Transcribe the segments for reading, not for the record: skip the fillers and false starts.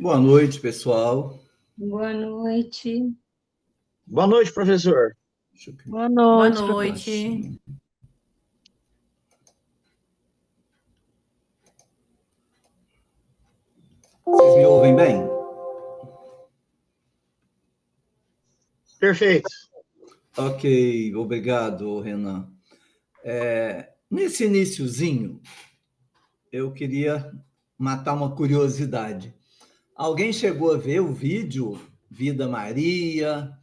Boa noite, pessoal. Boa noite. Boa noite, professor. Deixa eu Boa Boa noite, noite. baixinho. Vocês me ouvem bem? Perfeito. Ok, obrigado, Renan. Nesse iniciozinho, eu queria matar uma curiosidade. Alguém chegou a ver o vídeo Vida Maria?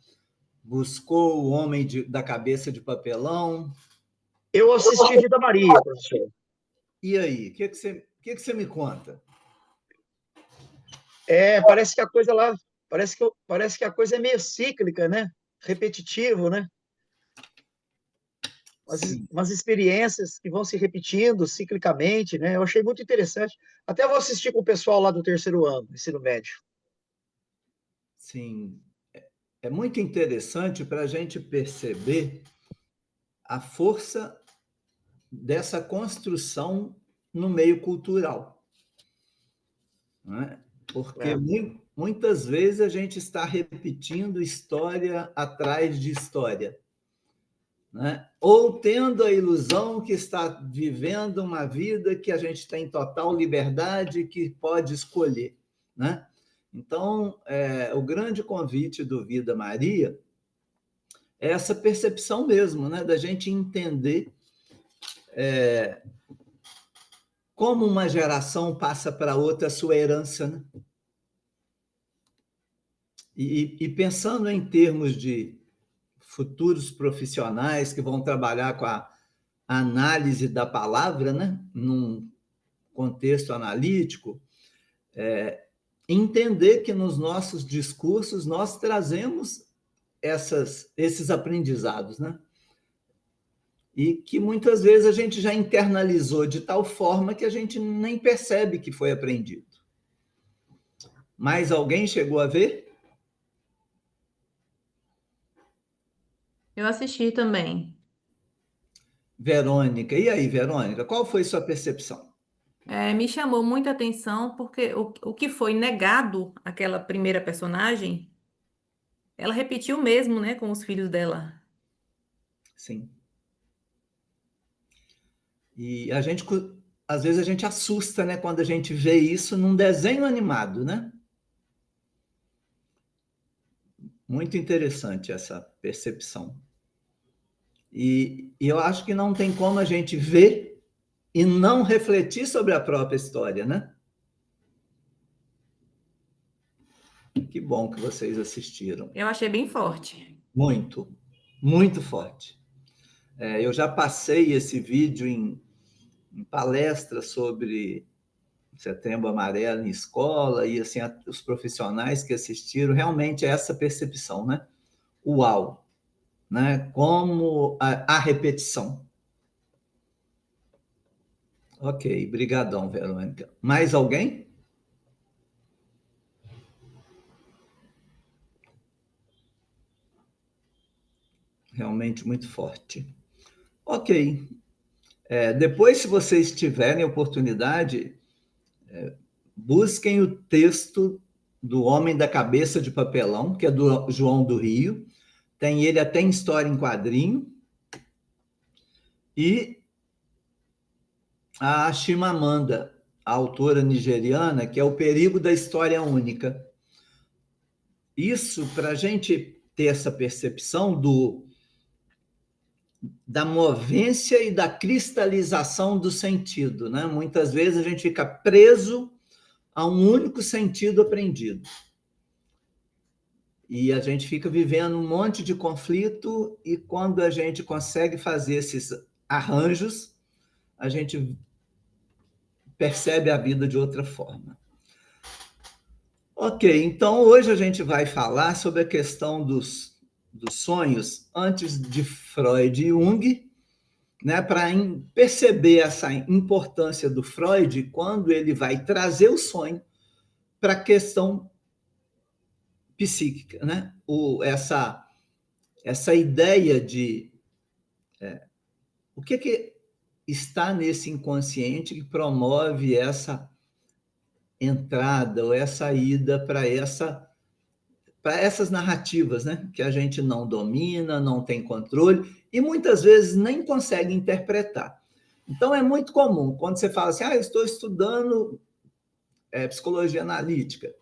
Buscou o homem da cabeça de papelão? Eu assisti Vida Maria, professor. E aí, o que você me conta? Parece que a coisa lá, parece que a coisa é meio cíclica, né? Repetitivo, né? Sim, Umas experiências que vão se repetindo ciclicamente, né? Eu achei muito interessante. Até vou assistir com o pessoal lá do terceiro ano, ensino médio. sim. É muito interessante para a gente perceber a força dessa construção no meio cultural, né? Porque É, muitas vezes a gente está repetindo história atrás de história, né? Ou tendo a ilusão que está vivendo uma vida que a gente tem total liberdade, que pode escolher, né? Então, o grande convite do Vida Maria é essa percepção mesmo, né? Da gente entender como uma geração passa para outra a sua herança, né? E pensando em termos de futuros profissionais que vão trabalhar com a análise da palavra, né? Num contexto analítico, entender que nos nossos discursos nós trazemos esses aprendizados, né? E que muitas vezes a gente já internalizou de tal forma que a gente nem percebe que foi aprendido. Mas alguém chegou a ver? Eu assisti também. Verônica. E aí, Verônica, qual foi sua percepção? Me chamou muita atenção porque o que foi negado àquela primeira personagem, ela repetiu mesmo, né, com os filhos dela. Sim. E às vezes a gente assusta, né, quando a gente vê isso num desenho animado, né? Muito interessante essa percepção. E eu acho que não tem como a gente ver e não refletir sobre a própria história, né? Que bom que vocês assistiram. Eu achei bem forte. Muito, muito forte. Eu já passei esse vídeo em palestras sobre Setembro Amarelo em escola e assim os profissionais que assistiram realmente essa percepção, né? Uau, né? Como a repetição. Ok, brigadão, Verônica. Mais alguém? Realmente muito forte. Ok. Depois, se vocês tiverem oportunidade, busquem o texto do Homem da Cabeça de Papelão, que é do João do Rio. Tem ele até em história em quadrinho. E a Chimamanda, a autora nigeriana, que é O Perigo da História Única. Isso, para a gente ter essa percepção da movência e da cristalização do sentido, né? Muitas vezes a gente fica preso a um único sentido aprendido. E a gente fica vivendo um monte de conflito, e quando a gente consegue fazer esses arranjos, a gente percebe a vida de outra forma. Ok, então hoje a gente vai falar sobre a questão dos sonhos antes de Freud e Jung, né, para perceber essa importância do Freud quando ele vai trazer o sonho para a questão psíquica, né? Essa ideia de o que está nesse inconsciente que promove entrada ou é saída para essas narrativas, né? Que a gente não domina, não tem controle e muitas vezes nem consegue interpretar. Então, é muito comum, quando você fala assim, eu estou estudando psicologia analítica,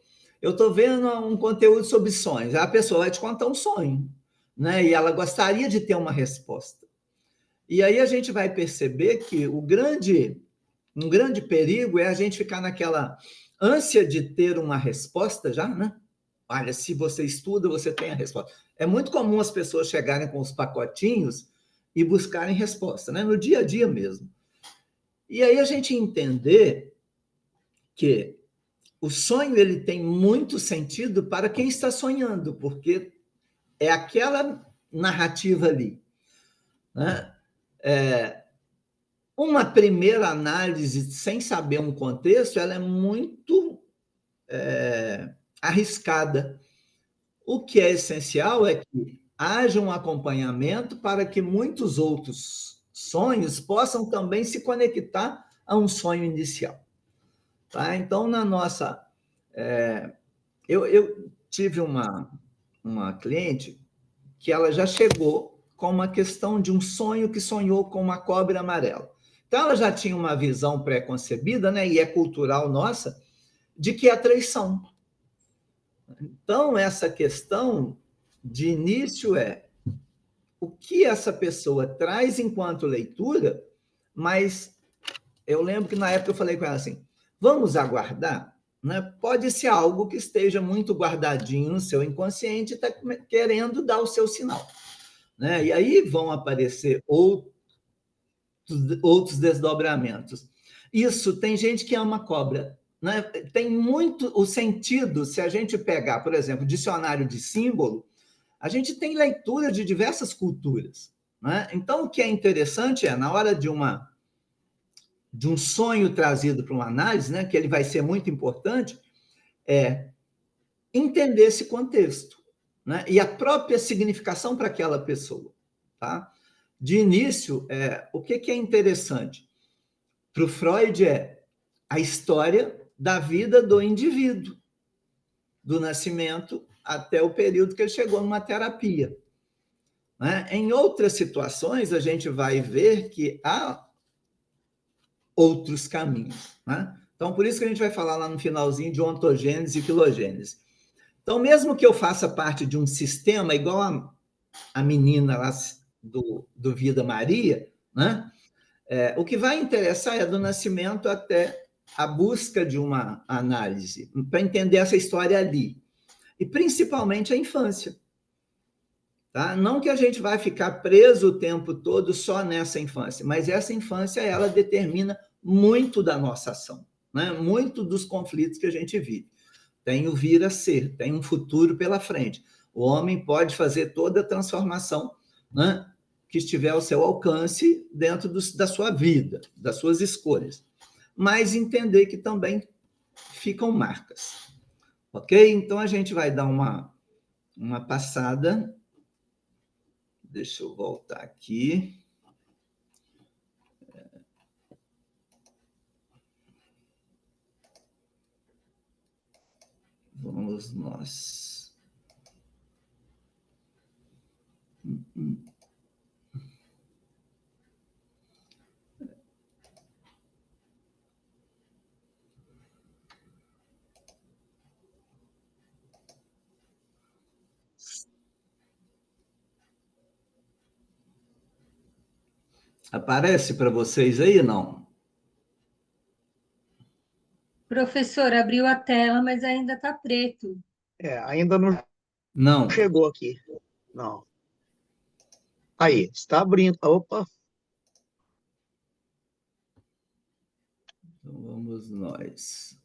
eu estou vendo um conteúdo sobre sonhos, a pessoa vai te contar um sonho, né? E ela gostaria de ter uma resposta. E aí a gente vai perceber que um grande perigo é a gente ficar naquela ânsia de ter uma resposta já, né? Olha, se você estuda, você tem a resposta. É muito comum as pessoas chegarem com os pacotinhos e buscarem resposta, né? No dia a dia mesmo. E aí a gente entender que o sonho ele tem muito sentido para quem está sonhando, porque é aquela narrativa ali, né? Uma primeira análise sem saber um contexto, ela é muito arriscada. O que é essencial é que haja um acompanhamento para que muitos outros sonhos possam também se conectar a um sonho inicial. Tá? Então, na nossa... eu tive uma cliente que ela já chegou com uma questão de um sonho que sonhou com uma cobra amarela. Então, ela já tinha uma visão pré-concebida, né, e é cultural nossa, de que é traição. Então, essa questão de início é o que essa pessoa traz enquanto leitura, mas eu lembro que na época eu falei com ela assim, vamos aguardar, né? Pode ser algo que esteja muito guardadinho no seu inconsciente e está querendo dar o seu sinal. Né? E aí vão aparecer outros desdobramentos. Isso, tem gente que ama cobra. Né? Tem muito o sentido, se a gente pegar, por exemplo, dicionário de símbolo, a gente tem leitura de diversas culturas. Né? Então, o que é interessante é, na hora de um sonho trazido para uma análise, né, que ele vai ser muito importante, é entender esse contexto, né, e a própria significação para aquela pessoa. Tá? De início, o que é interessante? Para o Freud é a história da vida do indivíduo, do nascimento até o período que ele chegou numa terapia. Né? Em outras situações, a gente vai ver que há outros caminhos. Né? Então, por isso que a gente vai falar lá no finalzinho de ontogênese e filogênese. Então, mesmo que eu faça parte de um sistema, igual a menina lá do Vida Maria, né? O que vai interessar é do nascimento até a busca de uma análise, para entender essa história ali. E principalmente a infância. Tá? Não que a gente vai ficar preso o tempo todo só nessa infância, mas essa infância ela determina muito da nossa ação, né? Muito dos conflitos que a gente vive. Tem o vir a ser, tem um futuro pela frente. O homem pode fazer toda a transformação, né, que estiver ao seu alcance dentro da sua vida, das suas escolhas. Mas entender que também ficam marcas. Ok? Então, a gente vai dar uma passada. Deixa eu voltar aqui. Vamos nós. Aparece para vocês aí, não? Professor, abriu a tela, mas ainda está preto. Ainda não Não. chegou aqui. Não. Aí, está abrindo. Opa. Então, vamos nós.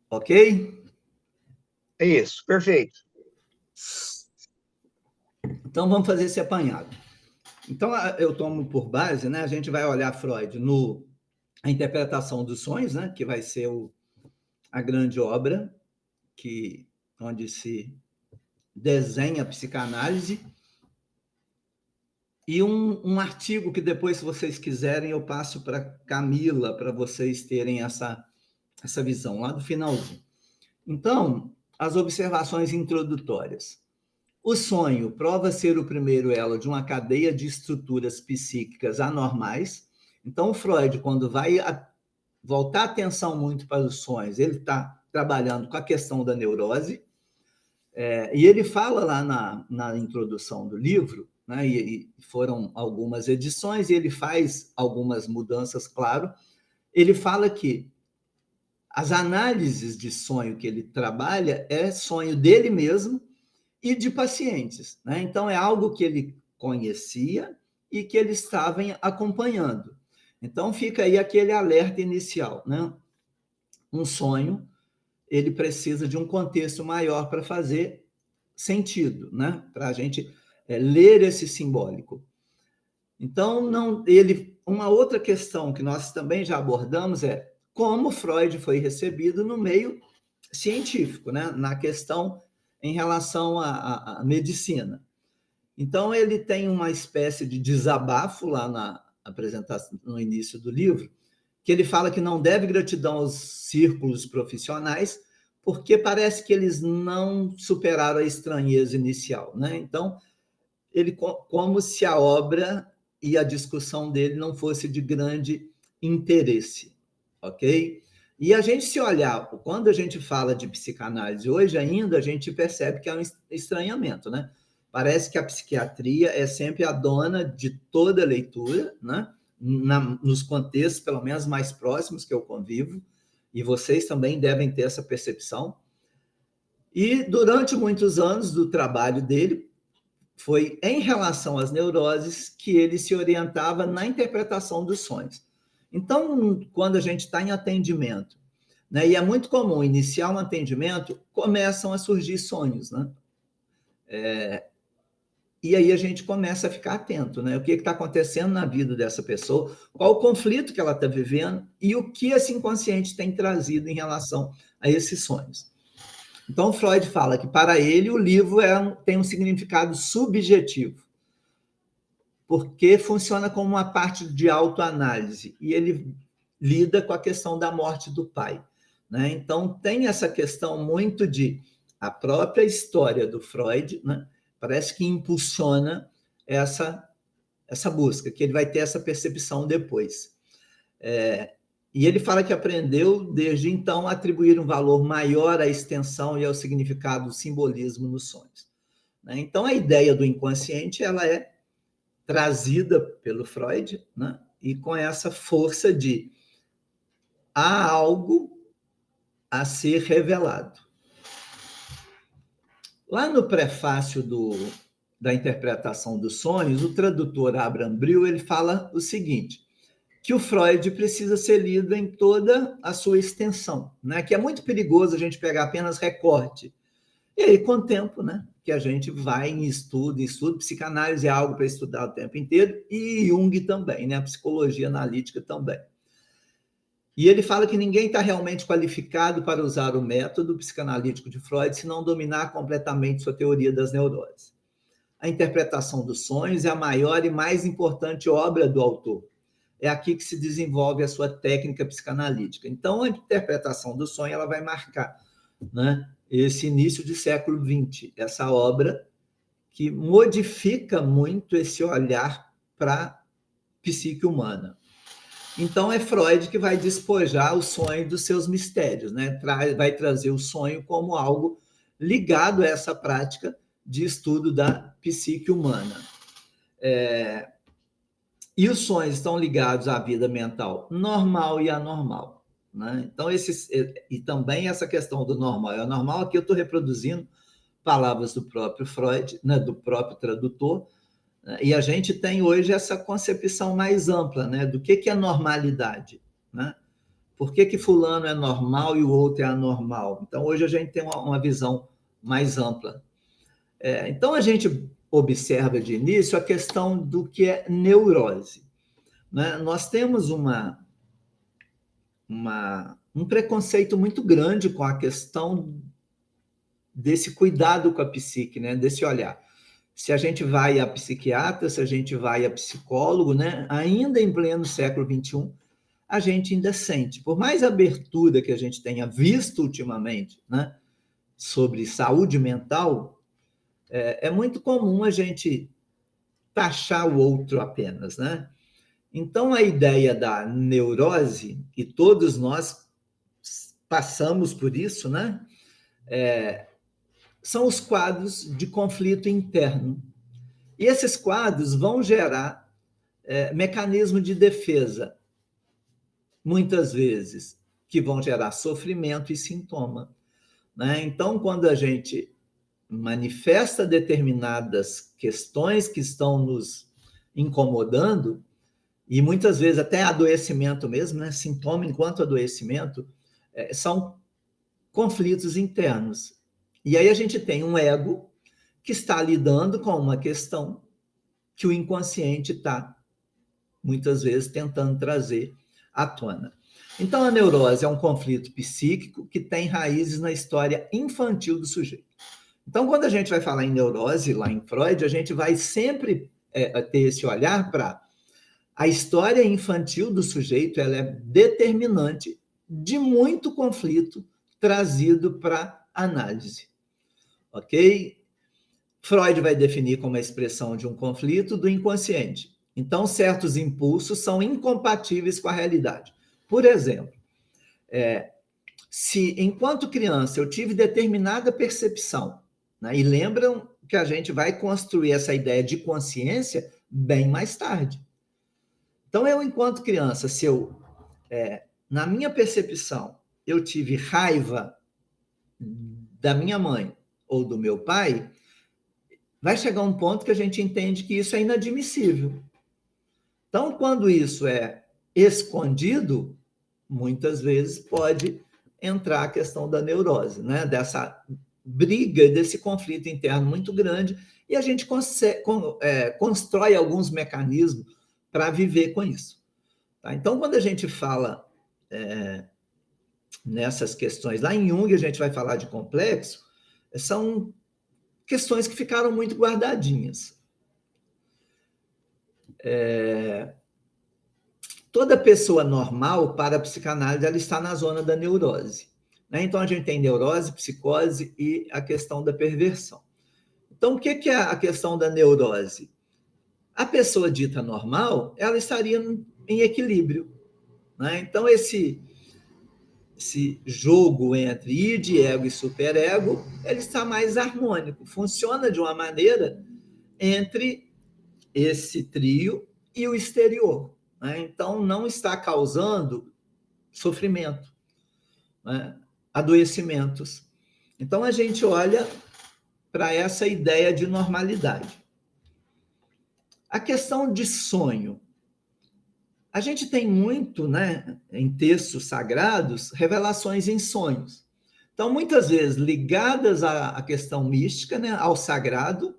Ok? É isso, perfeito. Então, vamos fazer esse apanhado. Então, eu tomo por base, né? A gente vai olhar Freud a interpretação dos sonhos, né? Que vai ser a grande obra onde se desenha a psicanálise. E um artigo que depois, se vocês quiserem, eu passo para Camila, para vocês terem essa visão, lá do finalzinho. Então, as observações introdutórias. O sonho prova ser o primeiro elo de uma cadeia de estruturas psíquicas anormais. Então, o Freud, quando vai voltar a atenção muito para os sonhos, ele está trabalhando com a questão da neurose, e ele fala lá na introdução do livro, né, e foram algumas edições, e ele faz algumas mudanças, claro. Ele fala que as análises de sonho que ele trabalha é sonho dele mesmo e de pacientes, né? Então, é algo que ele conhecia e que ele estava acompanhando. Então, fica aí aquele alerta inicial, né? Um sonho, ele precisa de um contexto maior para fazer sentido, né? Para a gente ler esse simbólico. Então, uma outra questão que nós também já abordamos é como Freud foi recebido no meio científico, né? Na questão em relação à medicina. Então, ele tem uma espécie de desabafo lá na apresentação, no início do livro, que ele fala que não deve gratidão aos círculos profissionais, porque parece que eles não superaram a estranheza inicial, né? Então, ele, como se a obra e a discussão dele não fosse de grande interesse, ok? E a gente, se olhar, quando a gente fala de psicanálise hoje ainda, a gente percebe que é um estranhamento, né? Parece que a psiquiatria é sempre a dona de toda a leitura, né? Nos contextos, pelo menos mais próximos que eu convivo, e vocês também devem ter essa percepção. E durante muitos anos do trabalho dele, foi em relação às neuroses que ele se orientava na interpretação dos sonhos. Então, quando a gente está em atendimento, né, e é muito comum iniciar um atendimento, começam a surgir sonhos, né? E aí a gente começa a ficar atento, né? O que está acontecendo na vida dessa pessoa, qual o conflito que ela está vivendo e o que esse inconsciente tem trazido em relação a esses sonhos. Então, Freud fala que, para ele, o livro tem um significado subjetivo, porque funciona como uma parte de autoanálise, e ele lida com a questão da morte do pai, né? Então, tem essa questão muito de a própria história do Freud, né? Parece que impulsiona essa busca, que ele vai ter essa percepção depois. E ele fala que aprendeu, desde então, a atribuir um valor maior à extensão e ao significado do simbolismo nos sonhos. Então, a ideia do inconsciente ela é trazida pelo Freud, né? E com essa força de há algo a ser revelado. Lá no prefácio da interpretação dos sonhos, o tradutor Abraham Brill ele fala o seguinte, que o Freud precisa ser lido em toda a sua extensão, né? Que é muito perigoso a gente pegar apenas recorte. E aí, com o tempo, né, que a gente vai em estudo, psicanálise é algo para estudar o tempo inteiro, e Jung também, né, a psicologia analítica também. E ele fala que ninguém está realmente qualificado para usar o método psicanalítico de Freud se não dominar completamente sua teoria das neuroses. A interpretação dos sonhos é a maior e mais importante obra do autor. É aqui que se desenvolve a sua técnica psicanalítica. Então, a interpretação do sonho ela vai marcar, né, esse início de século XX, essa obra que modifica muito esse olhar para a psique humana. Então, é Freud que vai despojar o sonho dos seus mistérios, né? Vai trazer o sonho como algo ligado a essa prática de estudo da psique humana. E os sonhos estão ligados à vida mental normal e anormal, né? Então, e também essa questão do normal e anormal, aqui eu estou reproduzindo palavras do próprio Freud, né, do próprio tradutor, né? E a gente tem hoje essa concepção mais ampla, né, do que é normalidade, né? Por que fulano é normal e o outro é anormal? Então, hoje a gente tem uma visão mais ampla. Então, a gente observa de início a questão do que é neurose, né? Nós temos um preconceito muito grande com a questão desse cuidado com a psique, né? Desse olhar. se a gente vai a psiquiatra, se a gente vai a psicólogo, né? Ainda em pleno século XXI, a gente ainda sente. Por mais abertura que a gente tenha visto ultimamente, né, sobre saúde mental, é muito comum a gente taxar o outro apenas, né? Então, a ideia da neurose, e todos nós passamos por isso, né? São os quadros de conflito interno. E esses quadros vão gerar mecanismo de defesa, muitas vezes, que vão gerar sofrimento e sintoma, né? Então, quando a gente manifesta determinadas questões que estão nos incomodando, e muitas vezes até adoecimento mesmo, né? Sintoma enquanto adoecimento, são conflitos internos. E aí a gente tem um ego que está lidando com uma questão que o inconsciente está, muitas vezes, tentando trazer à tona. Então, a neurose é um conflito psíquico que tem raízes na história infantil do sujeito. Então, quando a gente vai falar em neurose, lá em Freud, a gente vai sempre ter esse olhar para a história infantil do sujeito, ela é determinante de muito conflito trazido para análise. Ok? Freud vai definir como a expressão de um conflito do inconsciente. Então, certos impulsos são incompatíveis com a realidade. Por exemplo, se enquanto criança eu tive determinada percepção, né, e lembram que a gente vai construir essa ideia de consciência bem mais tarde. Então, eu, enquanto criança, se eu, na minha percepção, eu tive raiva da minha mãe ou do meu pai, vai chegar um ponto que a gente entende que isso é inadmissível. Então, quando isso é escondido, muitas vezes pode entrar a questão da neurose, né? Dessa briga, desse conflito interno muito grande, e a gente constrói alguns mecanismos para viver com isso. Tá? Então, quando a gente fala nessas questões, lá em Jung a gente vai falar de complexo, são questões que ficaram muito guardadinhas. Toda pessoa normal, para a psicanálise, ela está na zona da neurose, né? Então, a gente tem neurose, psicose e a questão da perversão. Então, o que é a questão da neurose? A pessoa dita normal, ela estaria em equilíbrio, né? Então, esse jogo entre id, ego e superego, ele está mais harmônico, funciona de uma maneira entre esse trio e o exterior, né? Então, não está causando sofrimento, né? Adoecimentos. Então, a gente olha para essa ideia de normalidade. A questão de sonho. A gente tem muito, né, em textos sagrados, revelações em sonhos. Então, muitas vezes ligadas à questão mística, né, ao sagrado,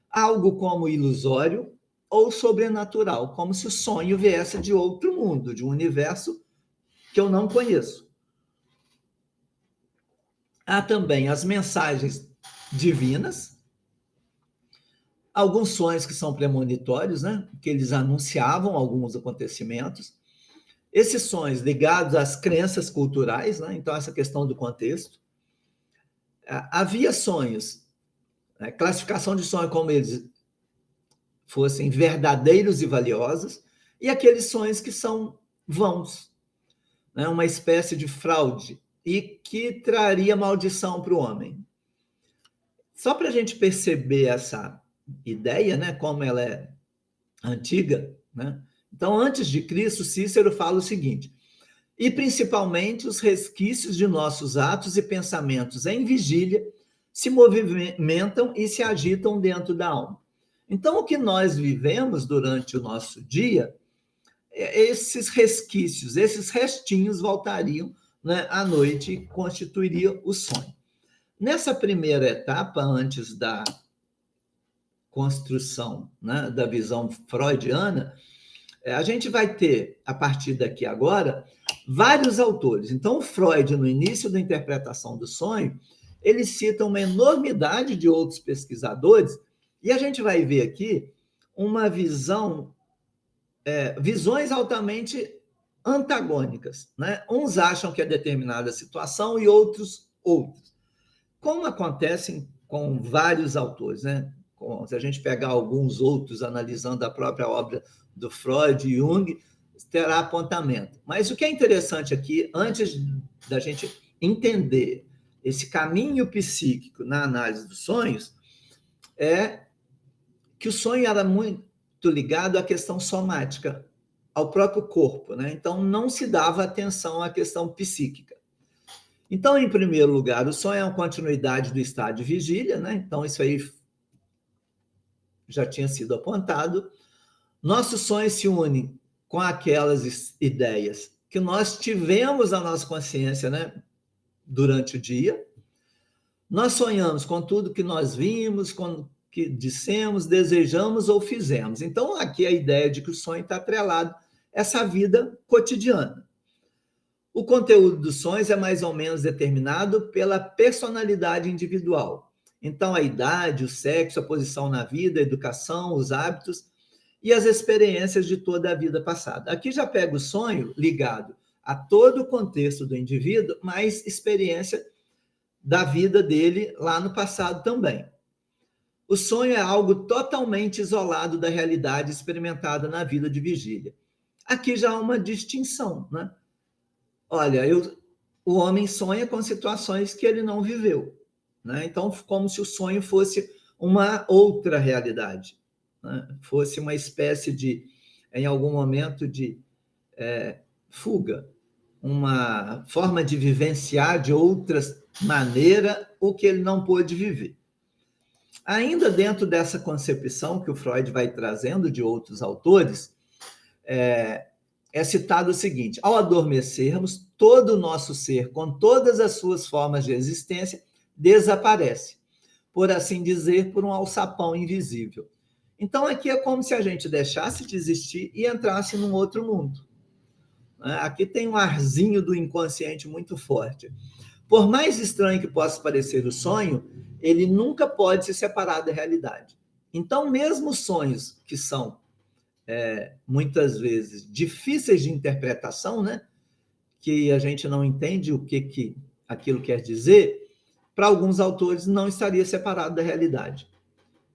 algo como ilusório ou sobrenatural, como se o sonho viesse de outro mundo, de um universo que eu não conheço. Há também as mensagens divinas, alguns sonhos que são premonitórios, né? Que eles anunciavam alguns acontecimentos. Esses sonhos ligados às crenças culturais, né? Então, essa questão do contexto. Havia sonhos, né? Classificação de sonhos como eles fossem verdadeiros e valiosos, e aqueles sonhos que são vãos, né? Uma espécie de fraude, e que traria maldição para o homem. Só para a gente perceber essa ideia, né, como ela é antiga, né? Então, antes de Cristo, Cícero fala o seguinte: e principalmente os resquícios de nossos atos e pensamentos em vigília se movimentam e se agitam dentro da alma. Então, o que nós vivemos durante o nosso dia, esses resquícios, esses restinhos voltariam, né, à noite e constituiria o sonho. Nessa primeira etapa, antes da construção, né, da visão freudiana, a gente vai ter, a partir daqui agora, vários autores. Então, o Freud, no início da interpretação do sonho, ele cita uma enormidade de outros pesquisadores E a gente vai ver aqui uma visões altamente antagônicas, né? Uns acham que é determinada situação e outros. Como acontece com vários autores, né? Se a gente pegar alguns outros analisando a própria obra do Freud e Jung, terá apontamento. Mas o que é interessante aqui, antes da gente entender esse caminho psíquico na análise dos sonhos, é que o sonho era muito ligado à questão somática, ao próprio corpo, né? Então não se dava atenção à questão psíquica. Então, em primeiro lugar, o sonho é uma continuidade do estado de vigília, né? Então isso aí já tinha sido apontado. Nossos sonhos se unem com aquelas ideias que nós tivemos na nossa consciência, né, durante o dia. Nós sonhamos com tudo que nós vimos, com o que dissemos, desejamos ou fizemos. Então, aqui a ideia de que o sonho está atrelado a essa vida cotidiana. O conteúdo dos sonhos é mais ou menos determinado pela personalidade individual. Então, a idade, o sexo, a posição na vida, a educação, os hábitos e as experiências de toda a vida passada. Aqui já pega o sonho ligado a todo o contexto do indivíduo, mais experiência da vida dele lá no passado também. O sonho é algo totalmente isolado da realidade experimentada na vida de vigília. Aqui já há uma distinção, né? Olha, o homem sonha com situações que ele não viveu, né? Então, como se o sonho fosse uma outra realidade, né? Fosse uma espécie de, em algum momento, de fuga, uma forma de vivenciar de outra maneira o que ele não pôde viver. Ainda dentro dessa concepção que o Freud vai trazendo de outros autores, é citado o seguinte: ao adormecermos, todo o nosso ser, com todas as suas formas de existência, desaparece, por assim dizer, por um alçapão invisível. Então, aqui é como se a gente deixasse de existir e entrasse num outro mundo. Aqui tem um arzinho do inconsciente muito forte. Por mais estranho que possa parecer o sonho, ele nunca pode se separar da realidade. Então, mesmo os sonhos que são muitas vezes difíceis de interpretação, né? Que a gente não entende o que aquilo quer dizer, para alguns autores não estaria separado da realidade.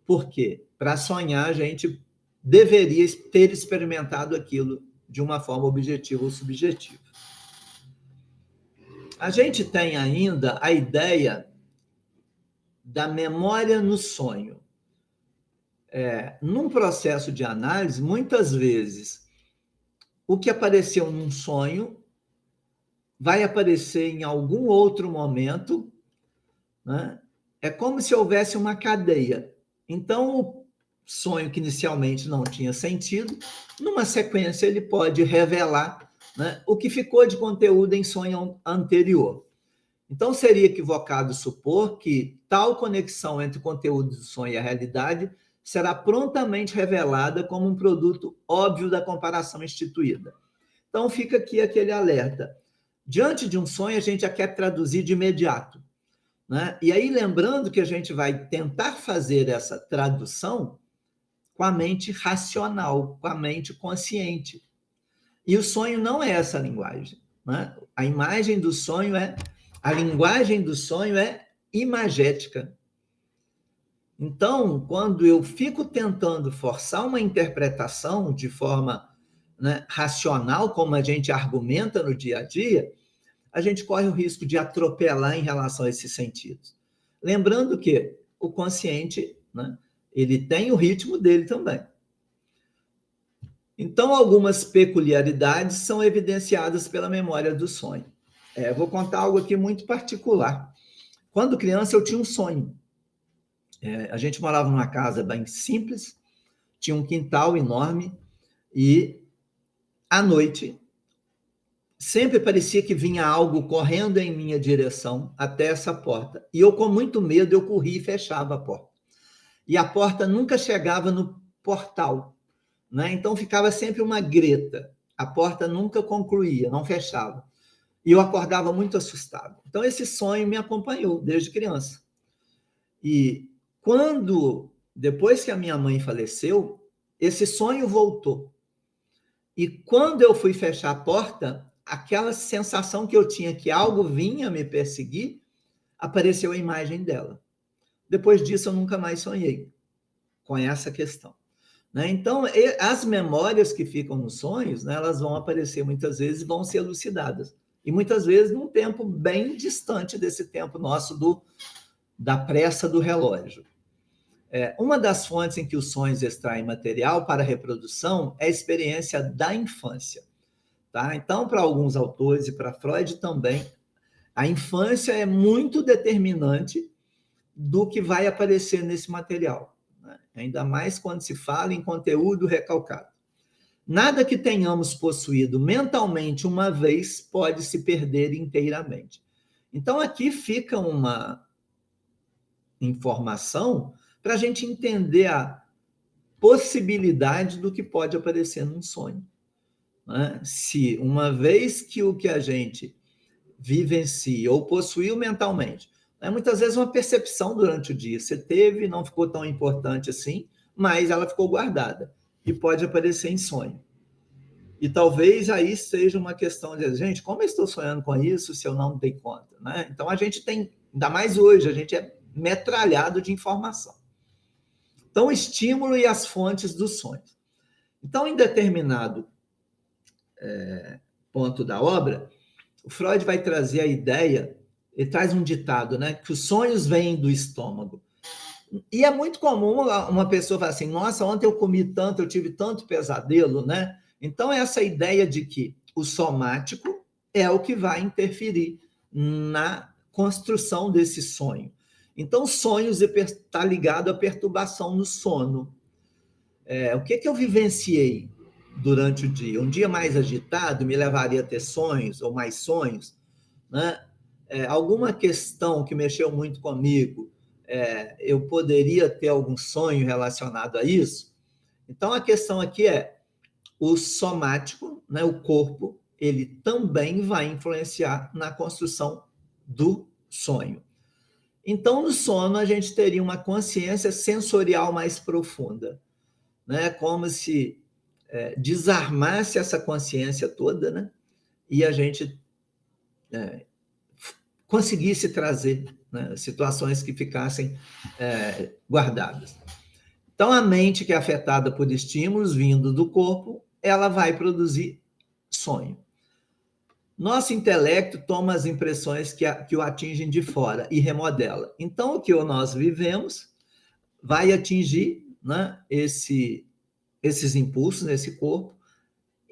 Por quê? Para sonhar, a gente deveria ter experimentado aquilo de uma forma objetiva ou subjetiva. A gente tem ainda a ideia da memória no sonho. Num processo de análise, muitas vezes, o que apareceu num sonho vai aparecer em algum outro momento, né? É como se houvesse uma cadeia. Então, o sonho que inicialmente não tinha sentido, numa sequência ele pode revelar, né, o que ficou de conteúdo em sonho anterior. Então, seria equivocado supor que tal conexão entre o conteúdo do sonho e a realidade será prontamente revelada como um produto óbvio da comparação instituída. Então, fica aqui aquele alerta. Diante de um sonho, a gente já quer traduzir de imediato, né? E aí, lembrando que a gente vai tentar fazer essa tradução com a mente racional, com a mente consciente. E o sonho não é essa linguagem, né? A linguagem do sonho é imagética. Então, quando eu fico tentando forçar uma interpretação de forma, né, racional, como a gente argumenta no dia a dia, a gente corre o risco de atropelar em relação a esses sentidos. Lembrando que o consciente, né, ele tem o ritmo dele também. Então, algumas peculiaridades são evidenciadas pela memória do sonho. Vou contar algo aqui muito particular. Quando criança, eu tinha um sonho. A gente morava numa casa bem simples, tinha um quintal enorme e, à noite, sempre parecia que vinha algo correndo em minha direção até essa porta. E eu, com muito medo, eu corria e fechava a porta. E a porta nunca chegava no portal, né? Então ficava sempre uma greta. A porta nunca concluía, não fechava. E eu acordava muito assustado. Então esse sonho me acompanhou desde criança. E quando depois que a minha mãe faleceu, esse sonho voltou. E quando eu fui fechar a porta, aquela sensação que eu tinha que algo vinha me perseguir, apareceu a imagem dela. Depois disso, eu nunca mais sonhei com essa questão. Né? Então, as memórias que ficam nos sonhos, né, elas vão aparecer muitas vezes e vão ser elucidadas. E muitas vezes num tempo bem distante desse tempo nosso da pressa do relógio. Uma das fontes em que os sonhos extraem material para a reprodução é a experiência da infância. Tá? Então, para alguns autores e para Freud também, a infância é muito determinante do que vai aparecer nesse material, né? Ainda mais quando se fala em conteúdo recalcado. Nada que tenhamos possuído mentalmente uma vez pode se perder inteiramente. Então, aqui fica uma informação para a gente entender a possibilidade do que pode aparecer num sonho. Né? Se uma vez que o que a gente vivencia ou possuiu mentalmente, né? Muitas vezes uma percepção durante o dia, você teve, não ficou tão importante assim, mas ela ficou guardada e pode aparecer em sonho. E talvez aí seja uma questão de, gente, como eu estou sonhando com isso se eu não dei conta? Né? Então a gente tem, ainda mais hoje, a gente é metralhado de informação. Então, o estímulo e as fontes dos sonhos. Então, em determinado ponto da obra, o Freud vai trazer a ideia, ele traz um ditado, né, que os sonhos vêm do estômago. E é muito comum uma pessoa falar assim, nossa, ontem eu comi tanto, eu tive tanto pesadelo, né? Então, essa ideia de que o somático é o que vai interferir na construção desse sonho. Então, sonhos está ligado à perturbação no sono. O que eu vivenciei durante o dia? Um dia mais agitado me levaria a ter sonhos ou mais sonhos, né? Alguma questão que mexeu muito comigo, eu poderia ter algum sonho relacionado a isso? Então, a questão aqui é o somático, né? O corpo, ele também vai influenciar na construção do sonho. Então, no sono, a gente teria uma consciência sensorial mais profunda, né? Como se desarmasse essa consciência toda, né? E a gente conseguisse trazer, né, situações que ficassem guardadas. Então, a mente que é afetada por estímulos vindo do corpo, ela vai produzir sonho. Nosso intelecto toma as impressões que o atingem de fora e remodela. Então, o que nós vivemos vai atingir, né, esses impulsos nesse corpo,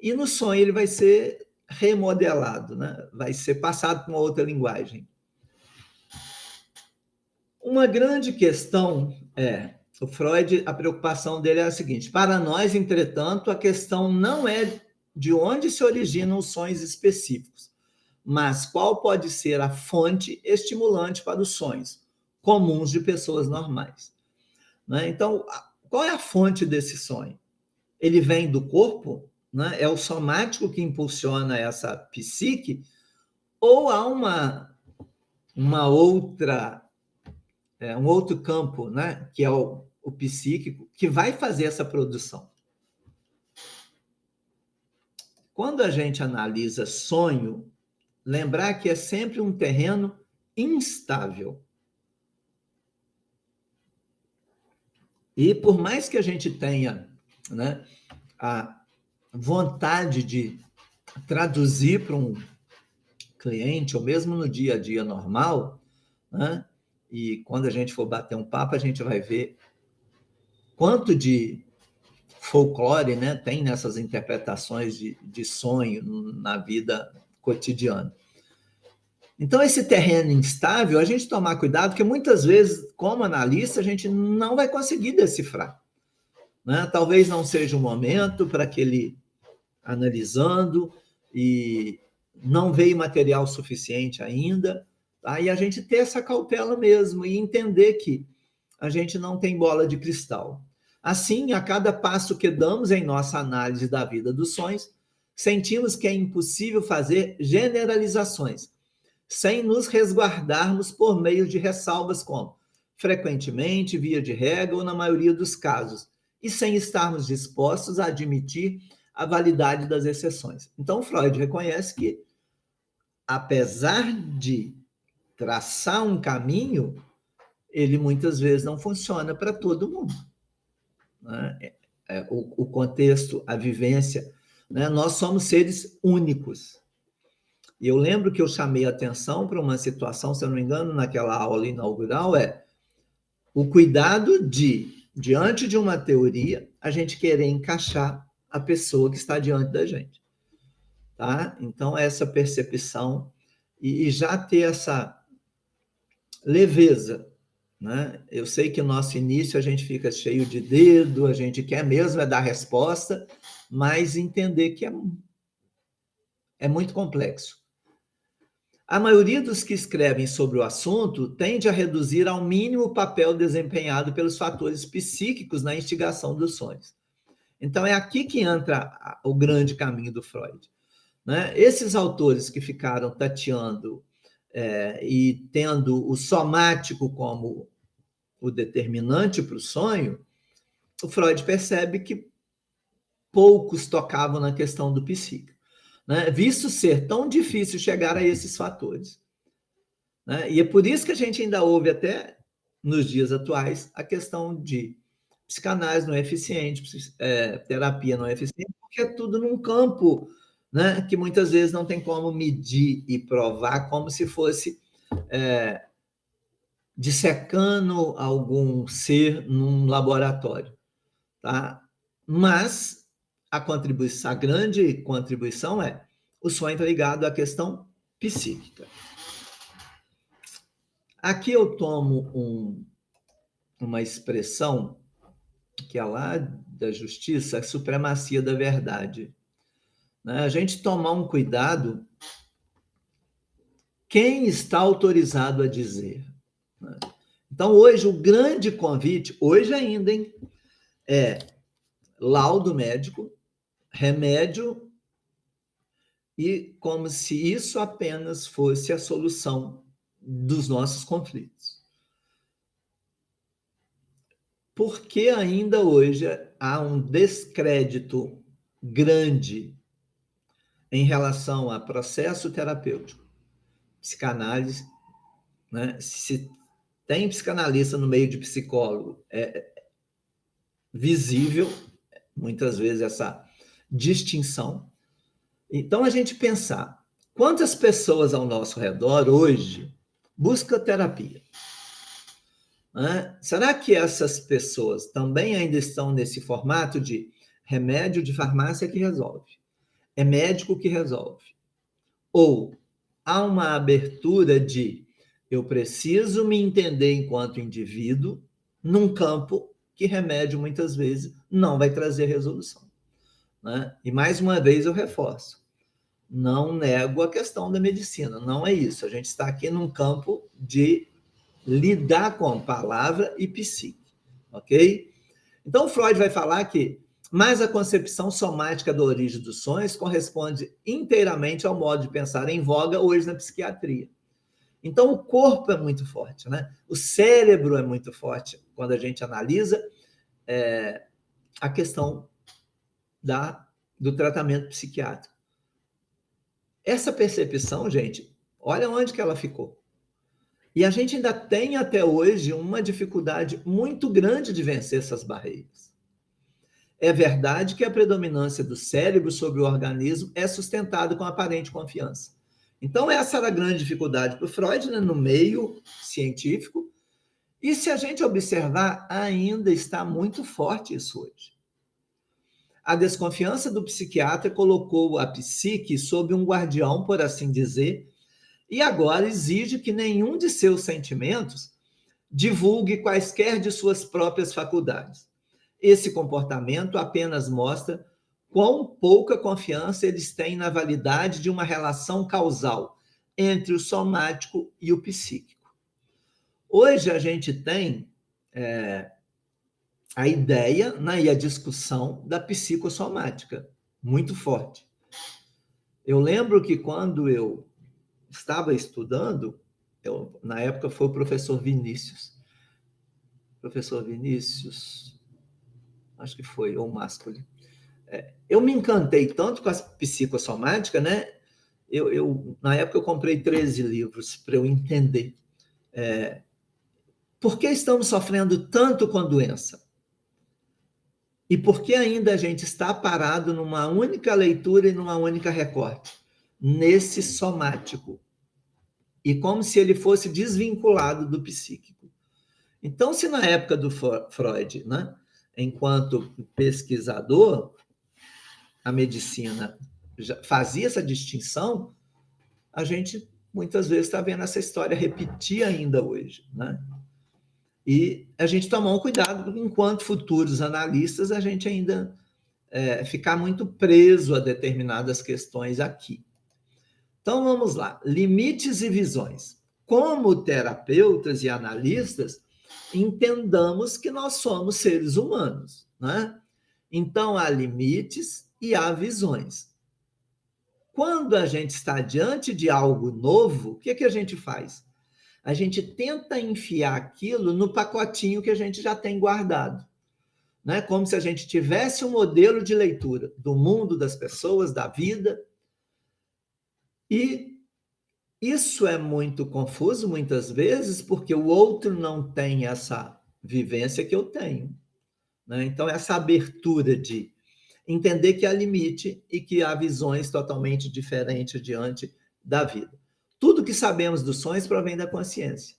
e no sonho ele vai ser remodelado, né? Vai ser passado para uma outra linguagem. Uma grande questão o Freud, a preocupação dele é a seguinte: para nós, entretanto, a questão não é de onde se originam os sonhos específicos, mas qual pode ser a fonte estimulante para os sonhos comuns de pessoas normais. Né? Então, qual é a fonte desse sonho? Ele vem do corpo? Né? É o somático que impulsiona essa psique? Ou há uma outra, um outro campo, né? Que é o psíquico, que vai fazer essa produção? Quando a gente analisa sonho, lembrar que é sempre um terreno instável. E por mais que a gente tenha, né, a vontade de traduzir para um cliente, ou mesmo no dia a dia normal, né, e quando a gente for bater um papo, a gente vai ver quanto de folclore, né, tem nessas interpretações de sonho na vida cotidiana. Então, esse terreno instável, a gente tomar cuidado, porque muitas vezes, como analista, a gente não vai conseguir decifrar. Né? Talvez não seja o momento para que ele, analisando, e não veio material suficiente ainda, tá? E a gente ter essa cautela mesmo e entender que a gente não tem bola de cristal. Assim, a cada passo que damos em nossa análise da vida dos sonhos, sentimos que é impossível fazer generalizações, sem nos resguardarmos por meio de ressalvas como frequentemente, via de regra ou na maioria dos casos, e sem estarmos dispostos a admitir a validade das exceções. Então, Freud reconhece que, apesar de traçar um caminho, ele muitas vezes não funciona para todo mundo, né? O contexto, a vivência, né? Nós somos seres únicos. E eu lembro que eu chamei a atenção para uma situação, se eu não me engano, naquela aula inaugural, o cuidado de, diante de uma teoria, a gente querer encaixar a pessoa que está diante da gente. Tá? Então, essa percepção e já ter essa leveza, né? Eu sei que no nosso início a gente fica cheio de dedo, a gente quer mesmo dar resposta, mas entender que é muito complexo. A maioria dos que escrevem sobre o assunto tende a reduzir ao mínimo o papel desempenhado pelos fatores psíquicos na instigação dos sonhos. Então, é aqui que entra o grande caminho do Freud, né? Esses autores que ficaram tateando e tendo o somático como o determinante para o sonho, o Freud percebe que poucos tocavam na questão do psíquico, né? Visto ser tão difícil chegar a esses fatores, né? E é por isso que a gente ainda ouve até nos dias atuais a questão de psicanálise não é eficiente, terapia não é eficiente, porque é tudo num campo, né, que muitas vezes não tem como medir e provar, como se fosse dissecando algum ser num laboratório, tá? Mas a grande contribuição o sonho está ligado à questão psíquica. Aqui eu tomo uma expressão que é lá da justiça, a supremacia da verdade, né? A gente tomar um cuidado, quem está autorizado a dizer, né? Então, hoje, o grande convite, hoje ainda, hein, é laudo médico, remédio, e como se isso apenas fosse a solução dos nossos conflitos. Porque ainda hoje há um descrédito grande em relação a processo terapêutico, psicanálise, né? Se tem psicanalista no meio de psicólogo, é visível, muitas vezes, essa distinção. Então, a gente pensar, quantas pessoas ao nosso redor, hoje, buscam terapia? Será que essas pessoas também ainda estão nesse formato de remédio de farmácia que resolve? É médico que resolve? Ou há uma abertura de eu preciso me entender enquanto indivíduo num campo que remédio muitas vezes não vai trazer resolução, né? E mais uma vez eu reforço, não nego a questão da medicina, não é isso. A gente está aqui num campo de lidar com palavra e psique, ok? Então, Freud vai falar que mas a concepção somática da origem dos sonhos corresponde inteiramente ao modo de pensar em voga hoje na psiquiatria. Então, o corpo é muito forte, né? O cérebro é muito forte quando a gente analisa a questão do tratamento psiquiátrico. Essa percepção, gente, olha onde que ela ficou. E a gente ainda tem até hoje uma dificuldade muito grande de vencer essas barreiras. É verdade que a predominância do cérebro sobre o organismo é sustentada com aparente confiança. Então, essa era a grande dificuldade para o Freud, né, no meio científico. E se a gente observar, ainda está muito forte isso hoje. A desconfiança do psiquiatra colocou a psique sob um guardião, por assim dizer, e agora exige que nenhum de seus sentimentos divulgue quaisquer de suas próprias faculdades. Esse comportamento apenas mostra quão pouca confiança eles têm na validade de uma relação causal entre o somático e o psíquico. Hoje a gente tem a ideia, né, e a discussão da psicossomática, muito forte. Eu lembro que quando eu estava estudando, na época foi o professor Vinícius, professor Vinícius, acho que foi, ou Mascoli. Eu me encantei tanto com a psicossomática, né? Na época, eu comprei 13 livros para eu entender. Por que estamos sofrendo tanto com doença? E por que ainda a gente está parado numa única leitura e numa única recorte? Nesse somático. E como se ele fosse desvinculado do psíquico. Então, se na época do Freud, né, enquanto pesquisador, a medicina já fazia essa distinção, a gente muitas vezes está vendo essa história repetir ainda hoje, né? E a gente tomar um cuidado, enquanto futuros analistas, a gente ainda ficar muito preso a determinadas questões aqui. Então, vamos lá. Limites e visões. Como terapeutas e analistas, entendamos que nós somos seres humanos, né? Então, há limites e há visões. Quando a gente está diante de algo novo, o que a gente faz? A gente tenta enfiar aquilo no pacotinho que a gente já tem guardado, né? Como se a gente tivesse um modelo de leitura do mundo, das pessoas, da vida. E isso é muito confuso, muitas vezes, porque o outro não tem essa vivência que eu tenho, né? Então, essa abertura de entender que há limite e que há visões totalmente diferentes diante da vida. Tudo que sabemos dos sonhos provém da consciência,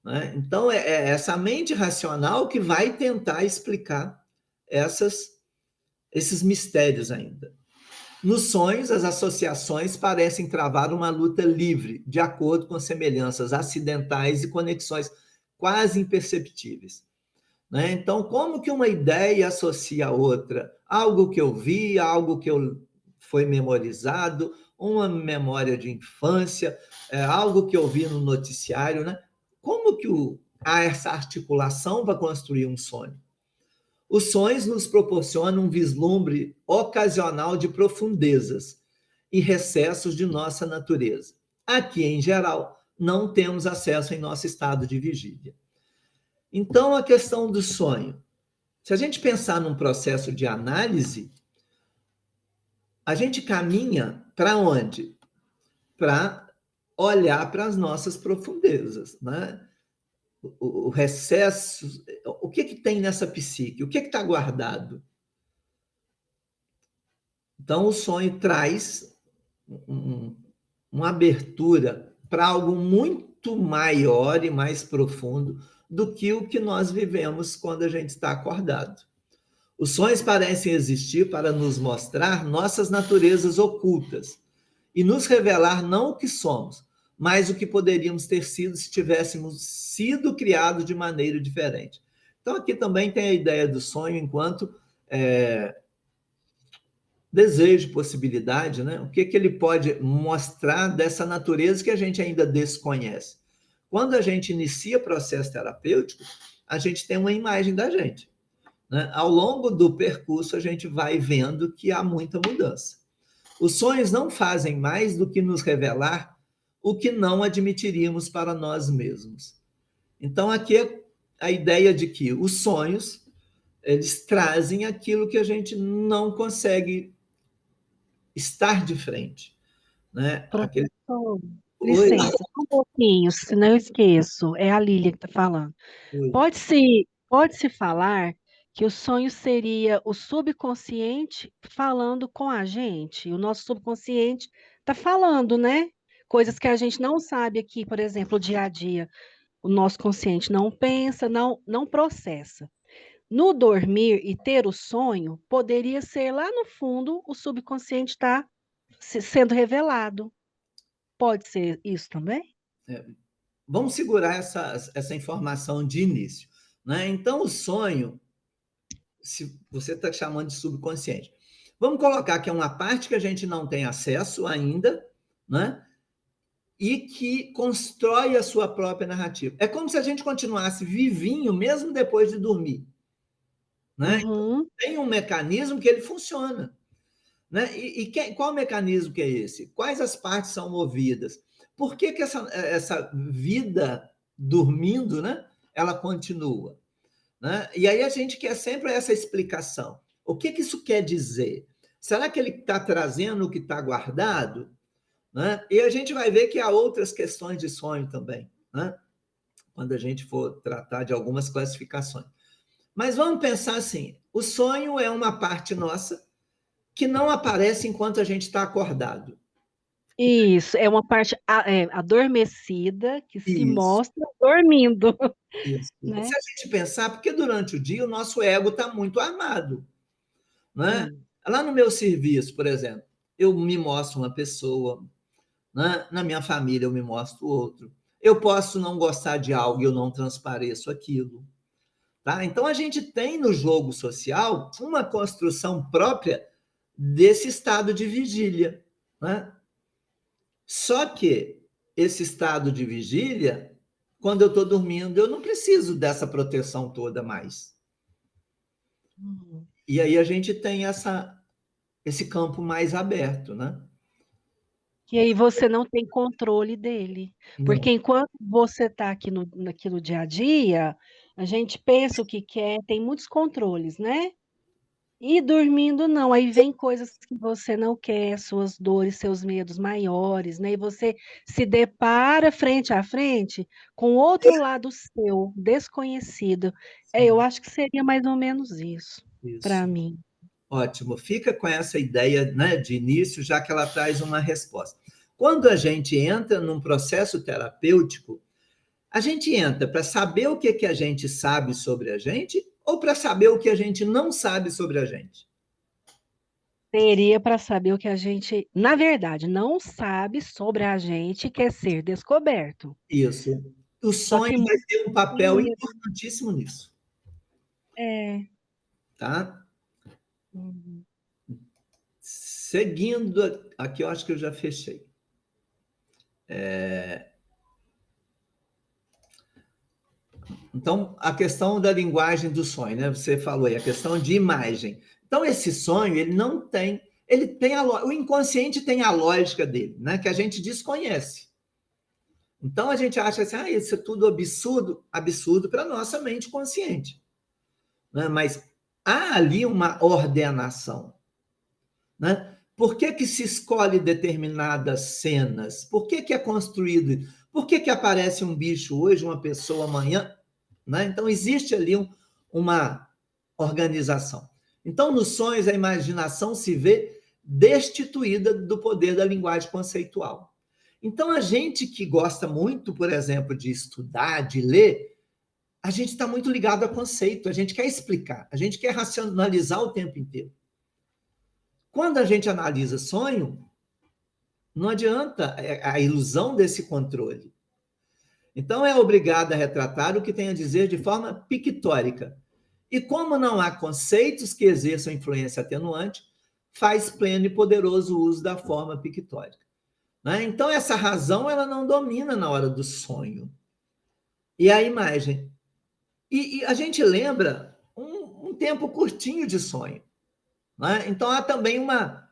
né? Então, é essa mente racional que vai tentar explicar esses mistérios ainda. Nos sonhos, as associações parecem travar uma luta livre, de acordo com semelhanças acidentais e conexões quase imperceptíveis, né? Então, como que uma ideia associa a outra? Algo que eu vi, algo que foi memorizado, uma memória de infância, algo que eu vi no noticiário, né? Como que há essa articulação para construir um sonho? Os sonhos nos proporcionam um vislumbre ocasional de profundezas e recessos de nossa natureza. Aqui, em geral, não temos acesso em nosso estado de vigília. Então, a questão do sonho. Se a gente pensar num processo de análise, a gente caminha para onde? Para olhar para as nossas profundezas, né? O recesso, o que tem nessa psique? O que está guardado? Então, o sonho traz uma abertura para algo muito maior e mais profundo do que o que nós vivemos quando a gente está acordado. Os sonhos parecem existir para nos mostrar nossas naturezas ocultas e nos revelar não o que somos, mas o que poderíamos ter sido se tivéssemos sido criados de maneira diferente. Então, aqui também tem a ideia do sonho enquanto desejo, possibilidade, né? O que ele pode mostrar dessa natureza que a gente ainda desconhece. Quando a gente inicia processo terapêutico, a gente tem uma imagem da gente, né? Ao longo do percurso, a gente vai vendo que há muita mudança. Os sonhos não fazem mais do que nos revelar o que não admitiríamos para nós mesmos. Então, aqui é a ideia de que os sonhos, eles trazem aquilo que a gente não consegue estar de frente, né? Professor, licença, um pouquinho, senão eu esqueço. É a Lília que está falando. Pode-se falar que o sonho seria o subconsciente falando com a gente. O nosso subconsciente está falando, né? Coisas que a gente não sabe aqui, por exemplo, o dia a dia. O nosso consciente não pensa, não processa. No dormir e ter o sonho, poderia ser lá no fundo o subconsciente está sendo revelado. Pode ser isso também? Vamos segurar essa informação de início, né? Então, o sonho, se você está chamando de subconsciente, vamos colocar que é uma parte que a gente não tem acesso ainda, né? E que constrói a sua própria narrativa. É como se a gente continuasse vivinho mesmo depois de dormir, né? Então, tem um mecanismo que ele funciona, né? Qual mecanismo que é esse? Quais as partes são movidas? Por que essa vida dormindo, né, ela continua? né? E aí a gente quer sempre essa explicação. O que isso quer dizer? Será que ele está trazendo o que está guardado? Né? E a gente vai ver que há outras questões de sonho também, né? Quando a gente for tratar de algumas classificações. Mas vamos pensar assim, o sonho é uma parte nossa que não aparece enquanto a gente está acordado. Isso, é uma parte adormecida que se Isso, mostra dormindo, isso. né? Se a gente pensar, porque durante o dia o nosso ego está muito armado, né? Sim. Lá no meu serviço, por exemplo, eu me mostro uma pessoa, né? Na minha família eu me mostro outro. Eu posso não gostar de algo e eu não transpareço aquilo. Tá? Então, a gente tem no jogo social uma construção própria desse estado de vigília. Né? Só que esse estado de vigília, quando eu estou dormindo, eu não preciso dessa proteção toda mais. Uhum. E aí a gente tem esse campo mais aberto. Né? E aí você não tem controle dele. Não. Porque enquanto você está aqui no dia a dia, a gente pensa o que quer, tem muitos controles, né? E dormindo não, aí vem coisas que você não quer, suas dores, seus medos maiores, né? E você se depara frente a frente com outro lado seu, desconhecido. Eu acho que seria mais ou menos isso para Isso. mim. Ótimo. Fica com essa ideia, né, de início, já que ela traz uma resposta. Quando a gente entra num processo terapêutico, a gente entra para saber o que a gente sabe sobre a gente ou para saber o que a gente não sabe sobre a gente? Seria para saber o que a gente, na verdade, não sabe sobre a gente e quer ser descoberto. Isso. O Só sonho que vai ter um papel isso importantíssimo nisso, é. tá? Uhum. Seguindo, aqui eu acho que eu já fechei. Então, a questão da linguagem do sonho, né? Você falou aí, a questão de imagem. Então, esse sonho, ele não tem, ele tem o inconsciente tem a lógica dele, né? Que a gente desconhece. Então, a gente acha assim, isso é tudo absurdo, absurdo para a nossa mente consciente. Né? Mas há ali uma ordenação. Né? Por que se escolhe determinadas cenas? Por que é construído? Por que aparece um bicho hoje, uma pessoa amanhã? Né? Então, existe ali uma organização. Então, nos sonhos, a imaginação se vê destituída do poder da linguagem conceitual. Então, a gente que gosta muito, por exemplo, de estudar, de ler, a gente está muito ligado a conceito, a gente quer explicar, a gente quer racionalizar o tempo inteiro. Quando a gente analisa sonho, não adianta a ilusão desse controle. Então, é obrigado a retratar o que tem a dizer de forma pictórica. E como não há conceitos que exerçam influência atenuante, faz pleno e poderoso uso da forma pictórica. Né? Então, essa razão ela não domina na hora do sonho. E a imagem. E a gente lembra um tempo curtinho de sonho. Né? Então, há também uma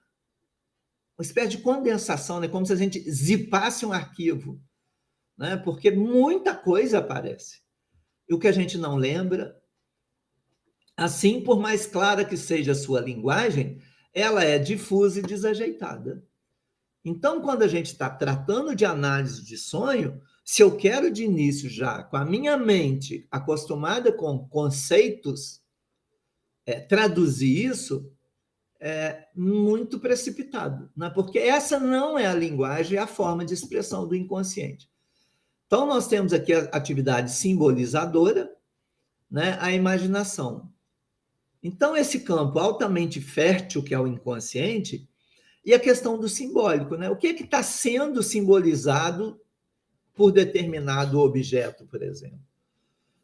espécie de condensação, né? Como se a gente zipasse um arquivo. Né? Porque muita coisa aparece. E o que a gente não lembra, assim, por mais clara que seja a sua linguagem, ela é difusa e desajeitada. Então, quando a gente está tratando de análise de sonho, se eu quero de início já, com a minha mente acostumada com conceitos, traduzir isso é muito precipitado, né? Porque essa não é a linguagem, é a forma de expressão do inconsciente. Então, nós temos aqui a atividade simbolizadora, né? A imaginação. Então, esse campo altamente fértil, que é o inconsciente, e a questão do simbólico, né? O que está sendo simbolizado por determinado objeto, por exemplo?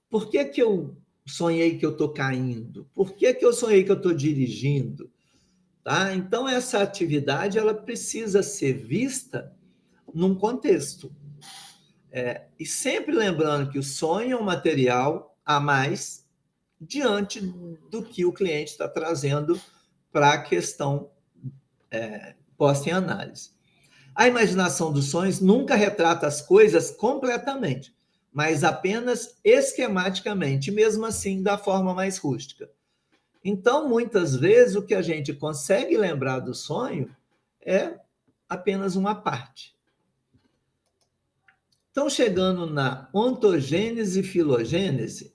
Por que eu sonhei que eu estou caindo? Por que eu sonhei que eu estou dirigindo? Tá? Então, essa atividade ela precisa ser vista num contexto. E sempre lembrando que o sonho é um material a mais diante do que o cliente está trazendo para a questão posta em análise. A imaginação dos sonhos nunca retrata as coisas completamente, mas apenas esquematicamente, mesmo assim da forma mais rústica. Então, muitas vezes, o que a gente consegue lembrar do sonho é apenas uma parte. Então, chegando na ontogênese e filogênese,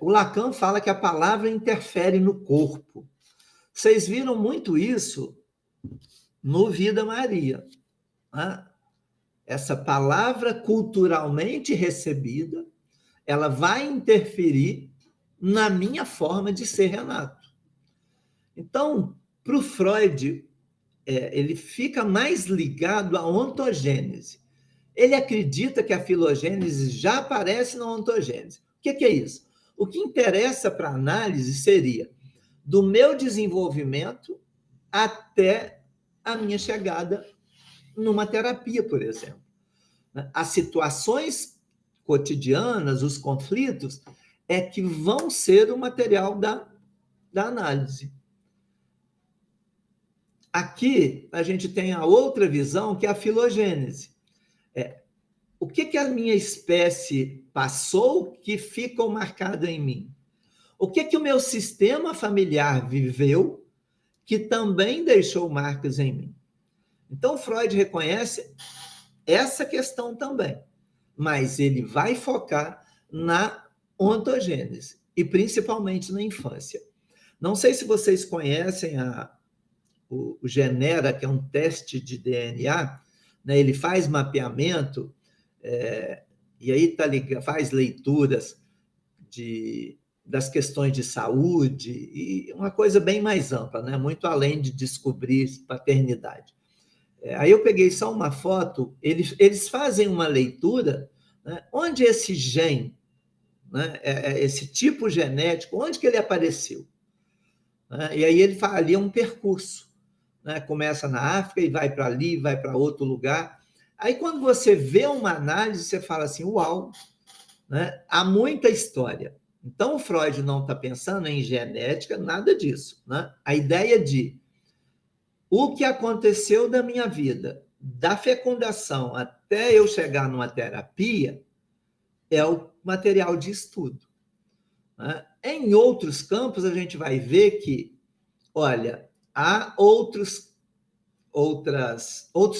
o Lacan fala que a palavra interfere no corpo. Vocês viram muito isso no Vida Maria, né? Essa palavra culturalmente recebida, ela vai interferir na minha forma de ser Renato. Então, para o Freud, ele fica mais ligado à ontogênese. Ele acredita que a filogênese já aparece na ontogênese. O que é isso? O que interessa para a análise seria do meu desenvolvimento até a minha chegada numa terapia, por exemplo. As situações cotidianas, os conflitos, é que vão ser o material da análise. Aqui, a gente tem a outra visão, que é a filogênese. O que a minha espécie passou que ficou marcado em mim? O que o meu sistema familiar viveu que também deixou marcas em mim? Então, Freud reconhece essa questão também, mas ele vai focar na ontogênese, e principalmente na infância. Não sei se vocês conhecem o Genera, que é um teste de DNA, né? Ele faz mapeamento, e aí faz leituras das questões de saúde, e uma coisa bem mais ampla, né? Muito além de descobrir paternidade. Aí eu peguei só uma foto, eles fazem uma leitura, né, onde esse gene, né, esse tipo genético, onde que ele apareceu? Né? E aí ele faria um percurso, né? Começa na África e vai para ali, vai para outro lugar. Aí quando você vê uma análise, você fala assim, uau, né? Há muita história. Então o Freud não está pensando em genética, nada disso. Né? A ideia de o que aconteceu da minha vida, da fecundação até eu chegar numa terapia, é o material de estudo. Né? Em outros campos, a gente vai ver que, olha, há outros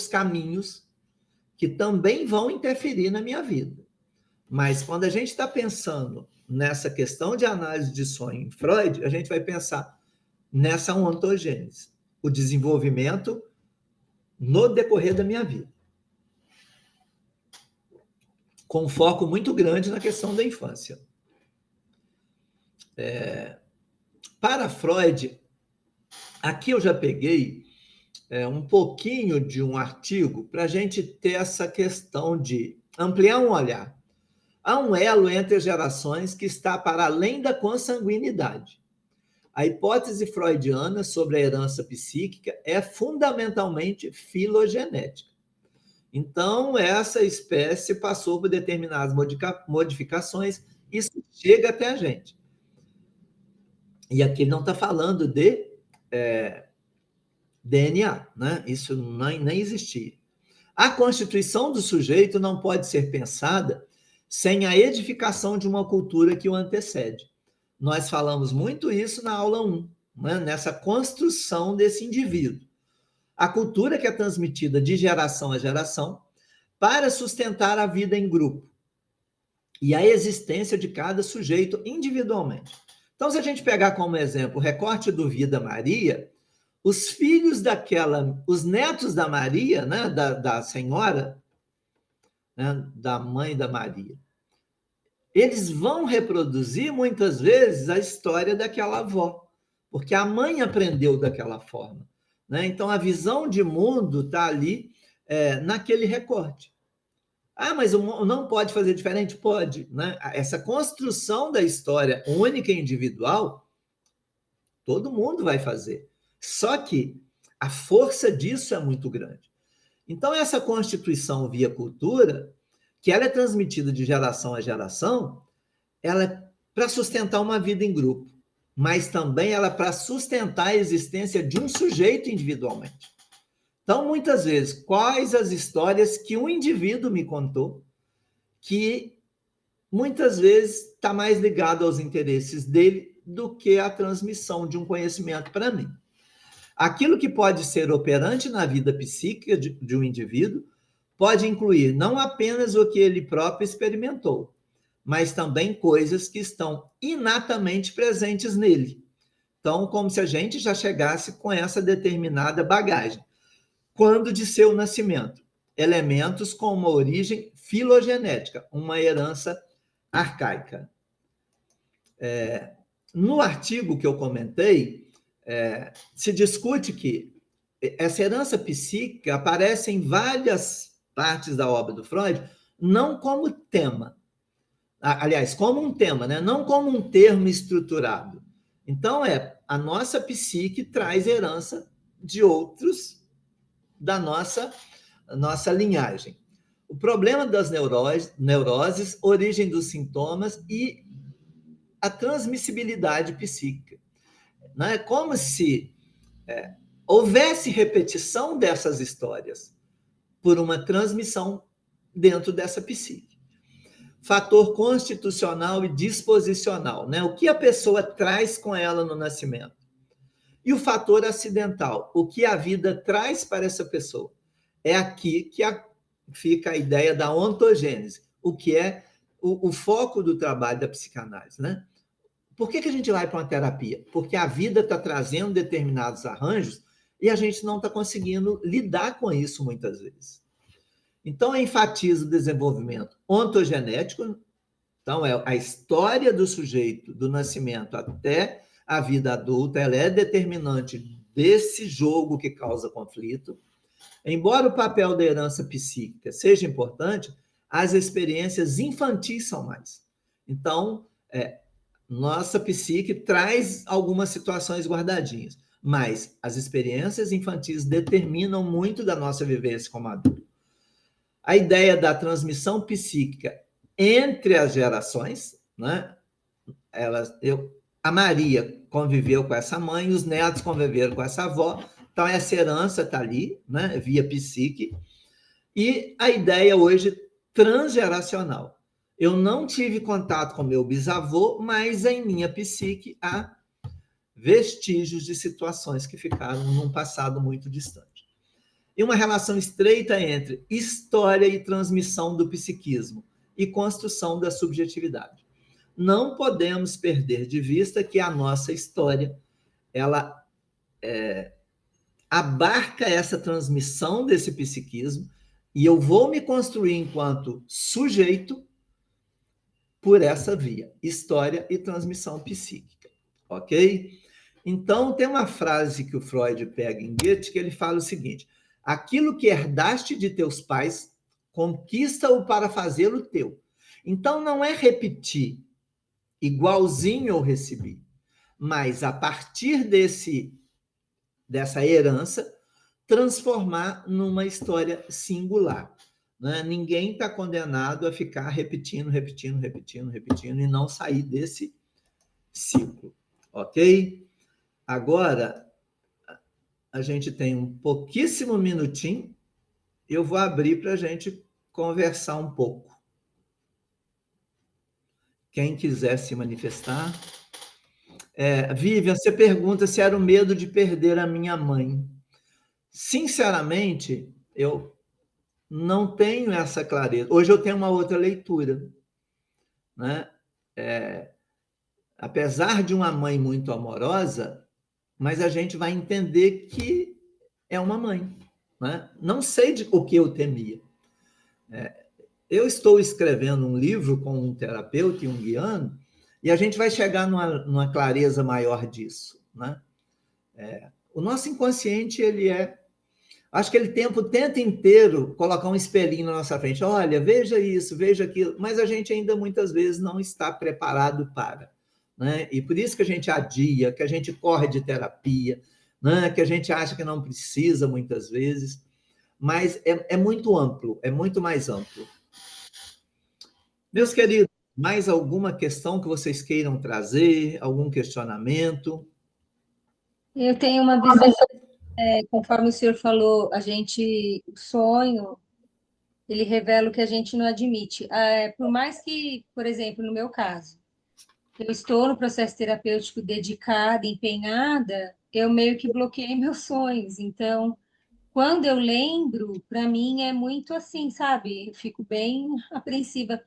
caminhos que também vão interferir na minha vida. Mas quando a gente está pensando nessa questão de análise de sonho em Freud, a gente vai pensar nessa ontogênese, o desenvolvimento no decorrer da minha vida, com um foco muito grande na questão da infância. Para Freud, aqui eu já peguei um pouquinho de um artigo para a gente ter essa questão de ampliar um olhar. Há um elo entre as gerações que está para além da consanguinidade. A hipótese freudiana sobre a herança psíquica é fundamentalmente filogenética. Então, essa espécie passou por determinadas modificações e isso chega até a gente. E aqui ele não está falando de DNA, né? Isso nem existia. A constituição do sujeito não pode ser pensada sem a edificação de uma cultura que o antecede. Nós falamos muito isso na aula 1, né? Nessa construção desse indivíduo. A cultura que é transmitida de geração a geração para sustentar a vida em grupo e a existência de cada sujeito individualmente. Então, se a gente pegar como exemplo o recorte do Vida Maria, os filhos os netos da Maria, né, da senhora, né, da mãe da Maria, eles vão reproduzir muitas vezes a história daquela avó, porque a mãe aprendeu daquela forma. Né? Então, a visão de mundo está ali naquele recorte. Ah, mas não pode fazer diferente? Pode. Né? Essa construção da história única e individual, todo mundo vai fazer. Só que a força disso é muito grande. Então, essa constituição via cultura, que ela é transmitida de geração a geração, ela é para sustentar uma vida em grupo, mas também ela é para sustentar a existência de um sujeito individualmente. Então, muitas vezes, quais as histórias que um indivíduo me contou que muitas vezes está mais ligado aos interesses dele do que a transmissão de um conhecimento para mim. Aquilo que pode ser operante na vida psíquica de um indivíduo pode incluir não apenas o que ele próprio experimentou, mas também coisas que estão inatamente presentes nele. Então, como se a gente já chegasse com essa determinada bagagem. Quando de seu nascimento, elementos com uma origem filogenética, uma herança arcaica. No artigo que eu comentei, se discute que essa herança psíquica aparece em várias partes da obra do Freud, não como tema. Aliás, como um tema, né? Não como um termo estruturado. Então, a nossa psique traz herança de outros da nossa linhagem. O problema das neuroses, origem dos sintomas e a transmissibilidade psíquica. Não é como se houvesse repetição dessas histórias por uma transmissão dentro dessa psique. Fator constitucional e disposicional, né? O que a pessoa traz com ela no nascimento. E o fator acidental, o que a vida traz para essa pessoa. É aqui que fica a ideia da ontogênese, o que é o foco do trabalho da psicanálise, né? Por que a gente vai para uma terapia? Porque a vida está trazendo determinados arranjos e a gente não está conseguindo lidar com isso muitas vezes. Então, enfatiza o desenvolvimento ontogenético, então é a história do sujeito, do nascimento até a vida adulta, ela é determinante desse jogo que causa conflito. Embora o papel da herança psíquica seja importante, as experiências infantis são mais. Então, nossa psique traz algumas situações guardadinhas, mas as experiências infantis determinam muito da nossa vivência como adulto. A ideia da transmissão psíquica entre as gerações, né? A Maria conviveu com essa mãe, os netos conviveram com essa avó, então essa herança está ali, né? Via psique. E a ideia hoje transgeracional. Eu não tive contato com meu bisavô, mas em minha psique há vestígios de situações que ficaram num passado muito distante. E uma relação estreita entre história e transmissão do psiquismo e construção da subjetividade. Não podemos perder de vista que a nossa história, ela abarca essa transmissão desse psiquismo e eu vou me construir enquanto sujeito por essa via, história e transmissão psíquica, ok? Então, tem uma frase que o Freud pega em Goethe, que ele fala o seguinte: aquilo que herdaste de teus pais, conquista-o para fazê-lo teu. Então, não é repetir igualzinho eu recebi, mas a partir dessa herança, transformar numa história singular. Né? Ninguém está condenado a ficar repetindo e não sair desse ciclo, ok? Agora, a gente tem um pouquíssimo minutinho, eu vou abrir para a gente conversar um pouco. Quem quiser se manifestar. Vivian, você pergunta se era o medo de perder a minha mãe. Sinceramente, eu não tenho essa clareza. Hoje eu tenho uma outra leitura, né? Apesar de uma mãe muito amorosa, mas a gente vai entender que é uma mãe, né? Não sei o que eu temia. Eu estou escrevendo um livro com um terapeuta junguiano e a gente vai chegar numa clareza maior disso, né? O nosso inconsciente, acho que ele o tempo inteiro colocar um espelhinho na nossa frente. Olha, veja isso, veja aquilo. Mas a gente ainda muitas vezes não está preparado para. Né? E por isso que a gente adia, que a gente corre de terapia, né? Que a gente acha que não precisa muitas vezes. Mas é muito amplo, é muito mais amplo. Meus queridos, mais alguma questão que vocês queiram trazer? Algum questionamento? Eu tenho uma visão, conforme o senhor falou, o sonho ele revela o que a gente não admite. Por mais que, por exemplo, no meu caso, eu estou no processo terapêutico dedicada, empenhada, eu meio que bloqueei meus sonhos. Então, quando eu lembro, para mim é muito assim, sabe? Eu fico bem apreensiva.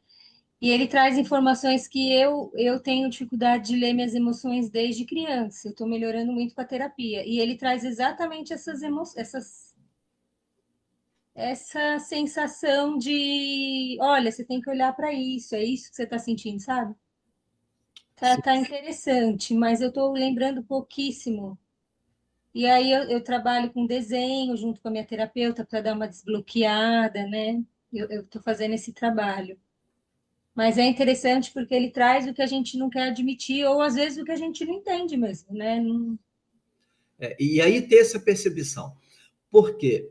E ele traz informações que eu tenho dificuldade de ler minhas emoções desde criança. Eu estou melhorando muito com a terapia. E ele traz exatamente essas emoções, essa sensação de, olha, você tem que olhar para isso, é isso que você está sentindo, sabe? Tá interessante, mas eu estou lembrando pouquíssimo. E aí eu trabalho com desenho junto com a minha terapeuta para dar uma desbloqueada, né? Eu estou fazendo esse trabalho. Mas é interessante porque ele traz o que a gente não quer admitir, ou às vezes o que a gente não entende mesmo, né? E aí ter essa percepção. Por quê?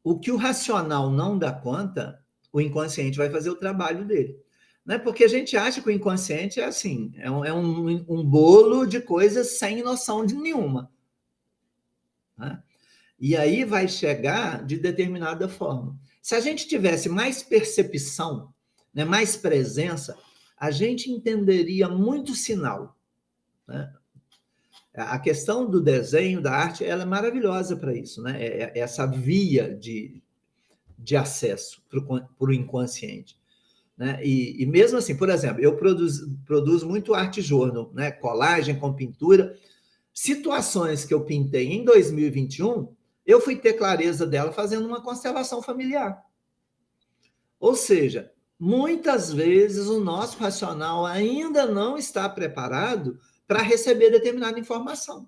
O que o racional não dá conta, o inconsciente vai fazer o trabalho dele. Né? Porque a gente acha que o inconsciente é assim, é um bolo de coisas sem noção de nenhuma. Né? E aí vai chegar de determinada forma. Se a gente tivesse mais percepção, né, mais presença, a gente entenderia muito sinal. Né? A questão do desenho, da arte, ela é maravilhosa para isso, né? Essa via de acesso para o inconsciente. Né? E mesmo assim, por exemplo, eu produzo muito arte jornal, né? Colagem com pintura. Situações que eu pintei em 2021, eu fui ter clareza dela fazendo uma constelação familiar. Ou seja, muitas vezes o nosso racional ainda não está preparado para receber determinada informação.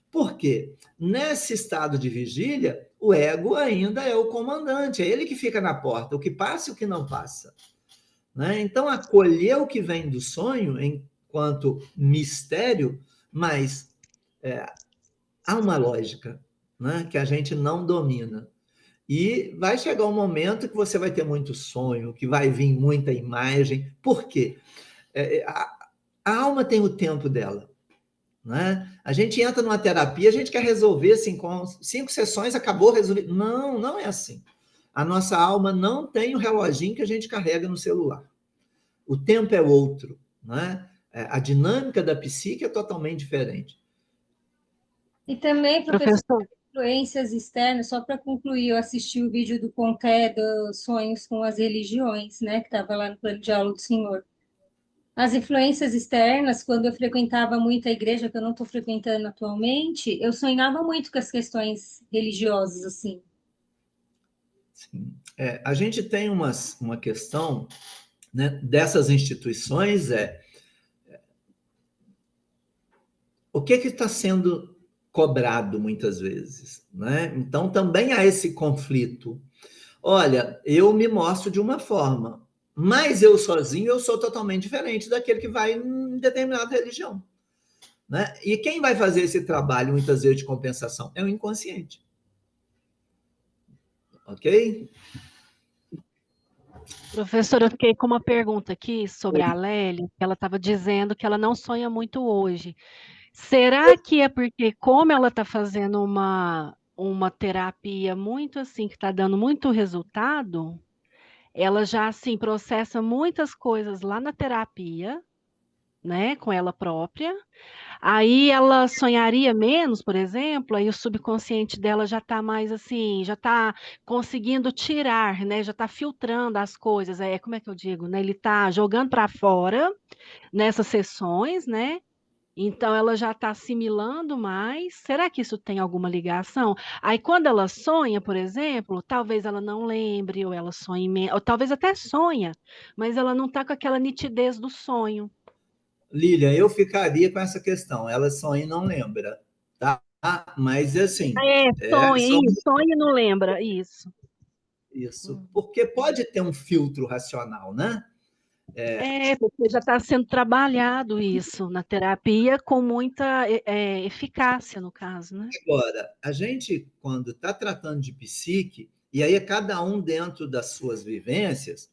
Por quê? Nesse estado de vigília, o ego ainda é o comandante, é ele que fica na porta, o que passa e o que não passa. Né? Então, acolher o que vem do sonho enquanto mistério, mas há uma lógica, né, que a gente não domina. E vai chegar um momento que você vai ter muito sonho, que vai vir muita imagem. Por quê? A alma tem o tempo dela. Né? A gente entra numa terapia, a gente quer resolver assim, com 5 sessões, acabou resolvido. Não, não é assim. A nossa alma não tem o reloginho que a gente carrega no celular. O tempo é outro. Né? A dinâmica da psique é totalmente diferente. E também, professor, Professor, influências externas, só para concluir, eu assisti o vídeo do Conté dos sonhos com as religiões, né, que estava lá no plano de aula do senhor. As influências externas, quando eu frequentava muito a igreja, que eu não estou frequentando atualmente, eu sonhava muito com as questões religiosas, assim. Sim. A gente tem uma questão, né, dessas instituições, o que está sendo cobrado muitas vezes. Né? Então, também há esse conflito. Olha, eu me mostro de uma forma, mas eu sozinho eu sou totalmente diferente daquele que vai em determinada religião. Né? E quem vai fazer esse trabalho, muitas vezes, de compensação? É o inconsciente. Ok? professora, eu fiquei com uma pergunta aqui sobre a Lélia, que ela estava dizendo que ela não sonha muito hoje. Será que é porque, como ela está fazendo uma terapia muito assim, que está dando muito resultado, ela já assim processa muitas coisas lá na terapia, né, com ela própria. Aí ela sonharia menos, por exemplo, aí o subconsciente dela já está mais assim, já está conseguindo tirar, né, já está filtrando as coisas. Como é que eu digo, né? Ele está jogando para fora nessas sessões, né? Então ela já está assimilando mais. Será que isso tem alguma ligação? Aí quando ela sonha, por exemplo, talvez ela não lembre, ou ela sonhe, ou talvez até sonha, mas ela não está com aquela nitidez do sonho. Lilian, eu ficaria com essa questão. Ela sonha e não lembra. Tá? Mas, assim, Sonha, só isso, sonha e não lembra, isso. isso. Porque pode ter um filtro racional, né? Porque já está sendo trabalhado isso na terapia com muita eficácia, no caso, né? Agora, a gente, quando está tratando de psique, e aí é cada um dentro das suas vivências,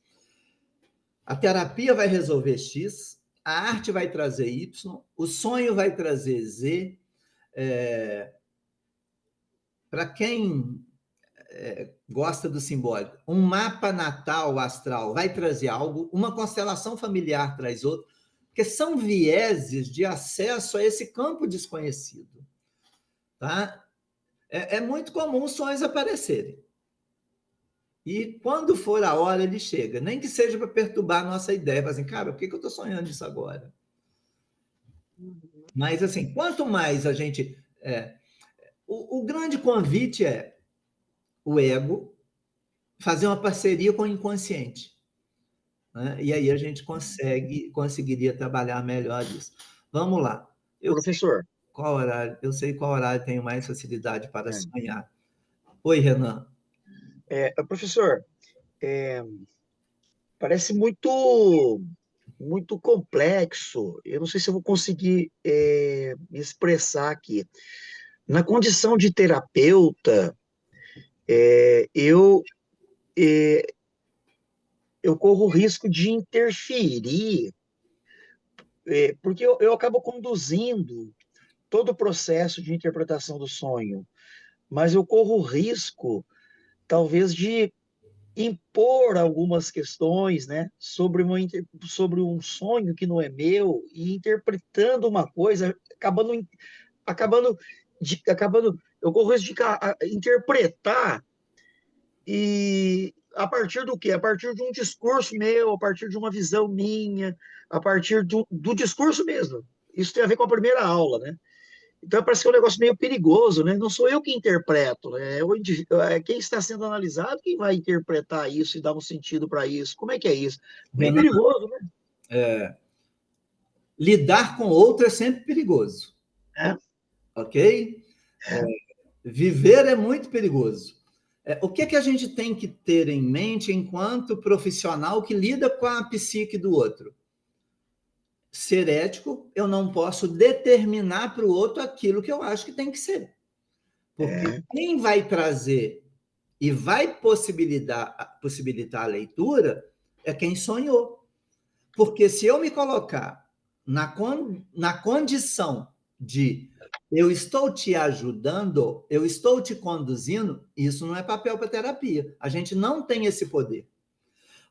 a terapia vai resolver X, a arte vai trazer Y, o sonho vai trazer Z. Para quem gosta do simbólico. Um mapa natal astral vai trazer algo, uma constelação familiar traz outro, porque são vieses de acesso a esse campo desconhecido. Tá? É muito comum os sonhos aparecerem. E quando for a hora, ele chega. Nem que seja para perturbar a nossa ideia. Assim, cara, por que eu estou sonhando isso agora? Mas, assim, quanto mais a gente... O grande convite é o ego fazer uma parceria com o inconsciente. Né? E aí a gente conseguiria trabalhar melhor isso. Vamos lá. Professor. Qual horário? Eu sei qual horário tenho mais facilidade para sonhar. Oi, Renan. Professor, parece muito complexo. Eu não sei se eu vou conseguir me expressar aqui. Na condição de terapeuta, eu corro o risco de interferir, porque eu acabo conduzindo todo o processo de interpretação do sonho, mas eu corro o risco, talvez, de impor algumas questões, né, sobre um sonho que não é meu, e interpretando uma coisa, eu corro o risco de interpretar, e a partir do quê? A partir de um discurso meu, a partir de uma visão minha, a partir do discurso mesmo. Isso tem a ver com a primeira aula, né? Então, parece que é um negócio meio perigoso, né? Não sou eu que interpreto, né? É quem está sendo analisado quem vai interpretar isso e dar um sentido para isso. Como é que é isso? Bem perigoso, né? Lidar com outro é sempre perigoso. Ok? Viver é muito perigoso. O que a gente tem que ter em mente enquanto profissional que lida com a psique do outro? Ser ético, eu não posso determinar para o outro aquilo que eu acho que tem que ser. Porque quem vai trazer e vai possibilitar a leitura é quem sonhou. Porque se eu me colocar na condição de eu estou te ajudando, eu estou te conduzindo, isso não é papel para terapia. A gente não tem esse poder.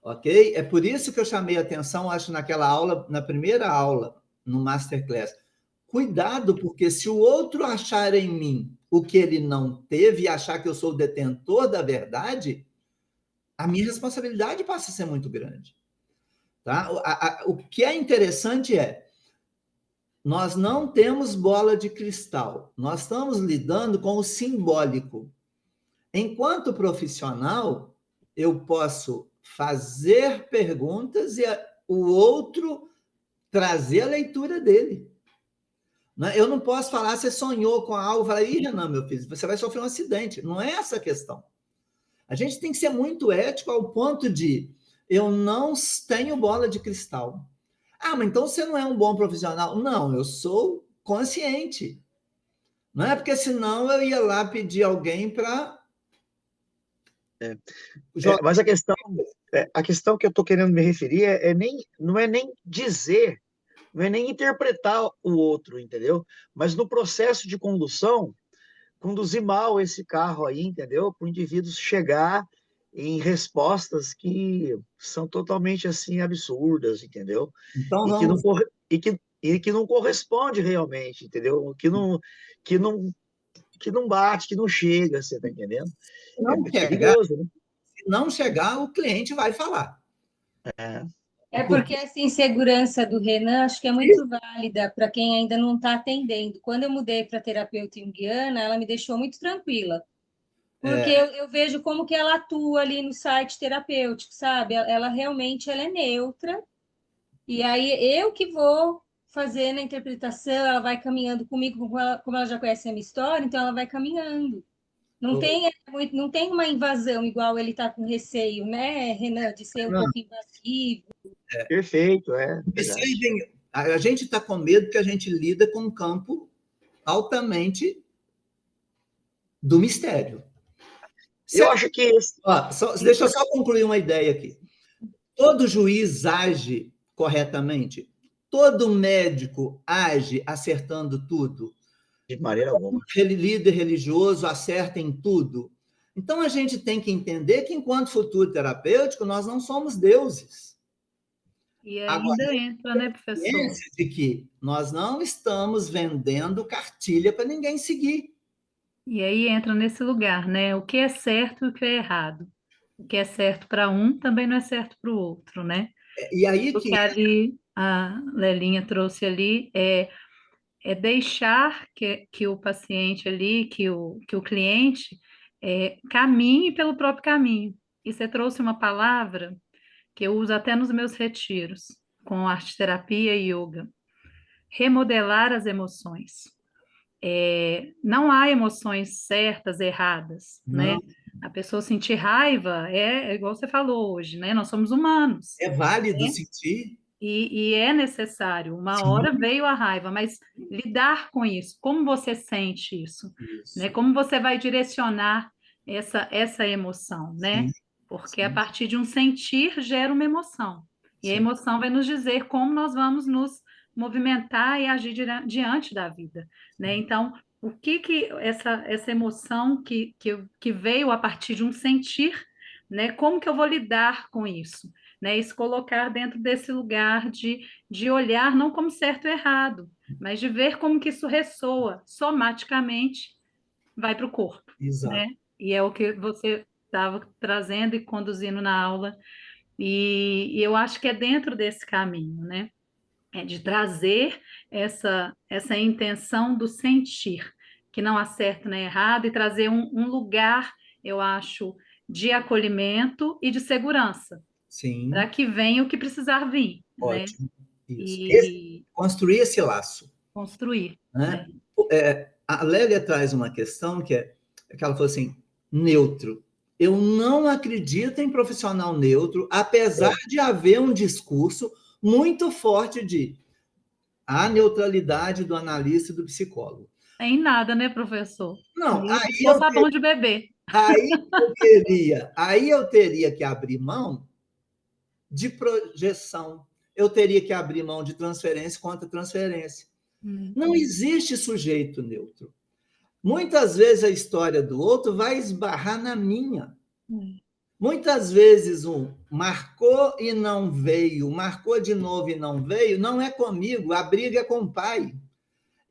Ok? É por isso que eu chamei a atenção, acho, naquela aula, na primeira aula, no Masterclass. Cuidado, porque se o outro achar em mim o que ele não teve e achar que eu sou o detentor da verdade, a minha responsabilidade passa a ser muito grande. Tá? O que é interessante nós não temos bola de cristal, nós estamos lidando com o simbólico. Enquanto profissional, eu posso fazer perguntas e o outro trazer a leitura dele. Eu não posso falar, você sonhou com algo, falar, ih, Renan, meu filho, você vai sofrer um acidente. Não é essa a questão. A gente tem que ser muito ético ao ponto de eu não tenho bola de cristal. Ah, mas então você não é um bom profissional? Não, eu sou consciente. Não é porque senão eu ia lá pedir alguém para... Mas a questão que eu estou querendo me referir não é nem dizer, não é nem interpretar o outro, entendeu? Mas no processo de condução, conduzir mal esse carro aí, entendeu? Para o indivíduo chegar em respostas que são totalmente assim absurdas, entendeu? Então, E que não corresponde realmente, entendeu? Que não bate, que não chega, você tá entendendo? É perigoso, né? Se não chegar, o cliente vai falar. Porque essa insegurança do Renan, acho que é muito válida para quem ainda não está atendendo. Quando eu mudei para terapeuta junguiana, ela me deixou muito tranquila. Porque eu vejo como que ela atua ali no site terapêutico, sabe? Ela realmente é neutra. E aí eu que vou fazer na interpretação, ela vai caminhando comigo, como ela já conhece a minha história, então ela vai caminhando. Não tem uma invasão igual ele está com receio, né, Renan, de ser um pouco invasivo. Perfeito, A gente está com medo porque a gente lida com um campo altamente do mistério. Eu acho que... Deixa eu só concluir uma ideia aqui. Todo juiz age corretamente? Todo médico age acertando tudo? De maneira alguma. Líder religioso acerta em tudo? Então, a gente tem que entender que, enquanto futuro terapêutico, nós não somos deuses. E ainda Agora, entra, né, professor? ciência de que nós não estamos vendendo cartilha para ninguém seguir. E aí entra nesse lugar, né? O que é certo e o que é errado. O que é certo para um também não é certo para o outro, né? E aí O que que ali a Lelinha trouxe ali é deixar que o paciente ali, que o cliente caminhe pelo próprio caminho. E você trouxe uma palavra que eu uso até nos meus retiros, com arte-terapia e yoga. Remodelar as emoções. Não há emoções certas, erradas, né? não A pessoa sentir raiva é igual você falou hoje, né? Nós somos humanos, é válido né? sentir. E é necessário. Uma Sim, hora veio a raiva, mas lidar com isso, como você sente isso, né? isso. Como você vai direcionar essa emoção, né? Sim, Porque a sim, partir de um sentir gera uma emoção. E a sim, emoção vai nos dizer como nós vamos nos movimentar e agir diante da vida, né? Então, o que essa emoção que veio a partir de um sentir, né? Como que eu vou lidar com isso? Né, e se colocar dentro desse lugar de olhar não como certo ou errado, mas de ver como que isso ressoa somaticamente, vai para o corpo, exato. né? E é o que você estava trazendo e conduzindo na aula, e eu acho que é dentro desse caminho, né? É de trazer essa intenção do sentir, que não há certo nem errado, e trazer um lugar, eu acho, de acolhimento e de segurança para Sim, que venha o que precisar vir, né? ótimo. Isso. E Construir esse laço. construir, Né? né? A Lélia traz uma questão que ela falou assim, neutro. Eu não acredito em profissional neutro, apesar de haver um discurso muito forte de a neutralidade do analista e do psicólogo. Em nada, né, professor? Não, Neutro se for sabão de bebê. aí eu teria que abrir mão de projeção. Eu teria que abrir mão de transferência contra transferência. Não existe sujeito neutro. Muitas vezes a história do outro vai esbarrar na minha. Muitas vezes um marcou e não veio, marcou de novo e não veio, não é comigo, a briga é com o pai.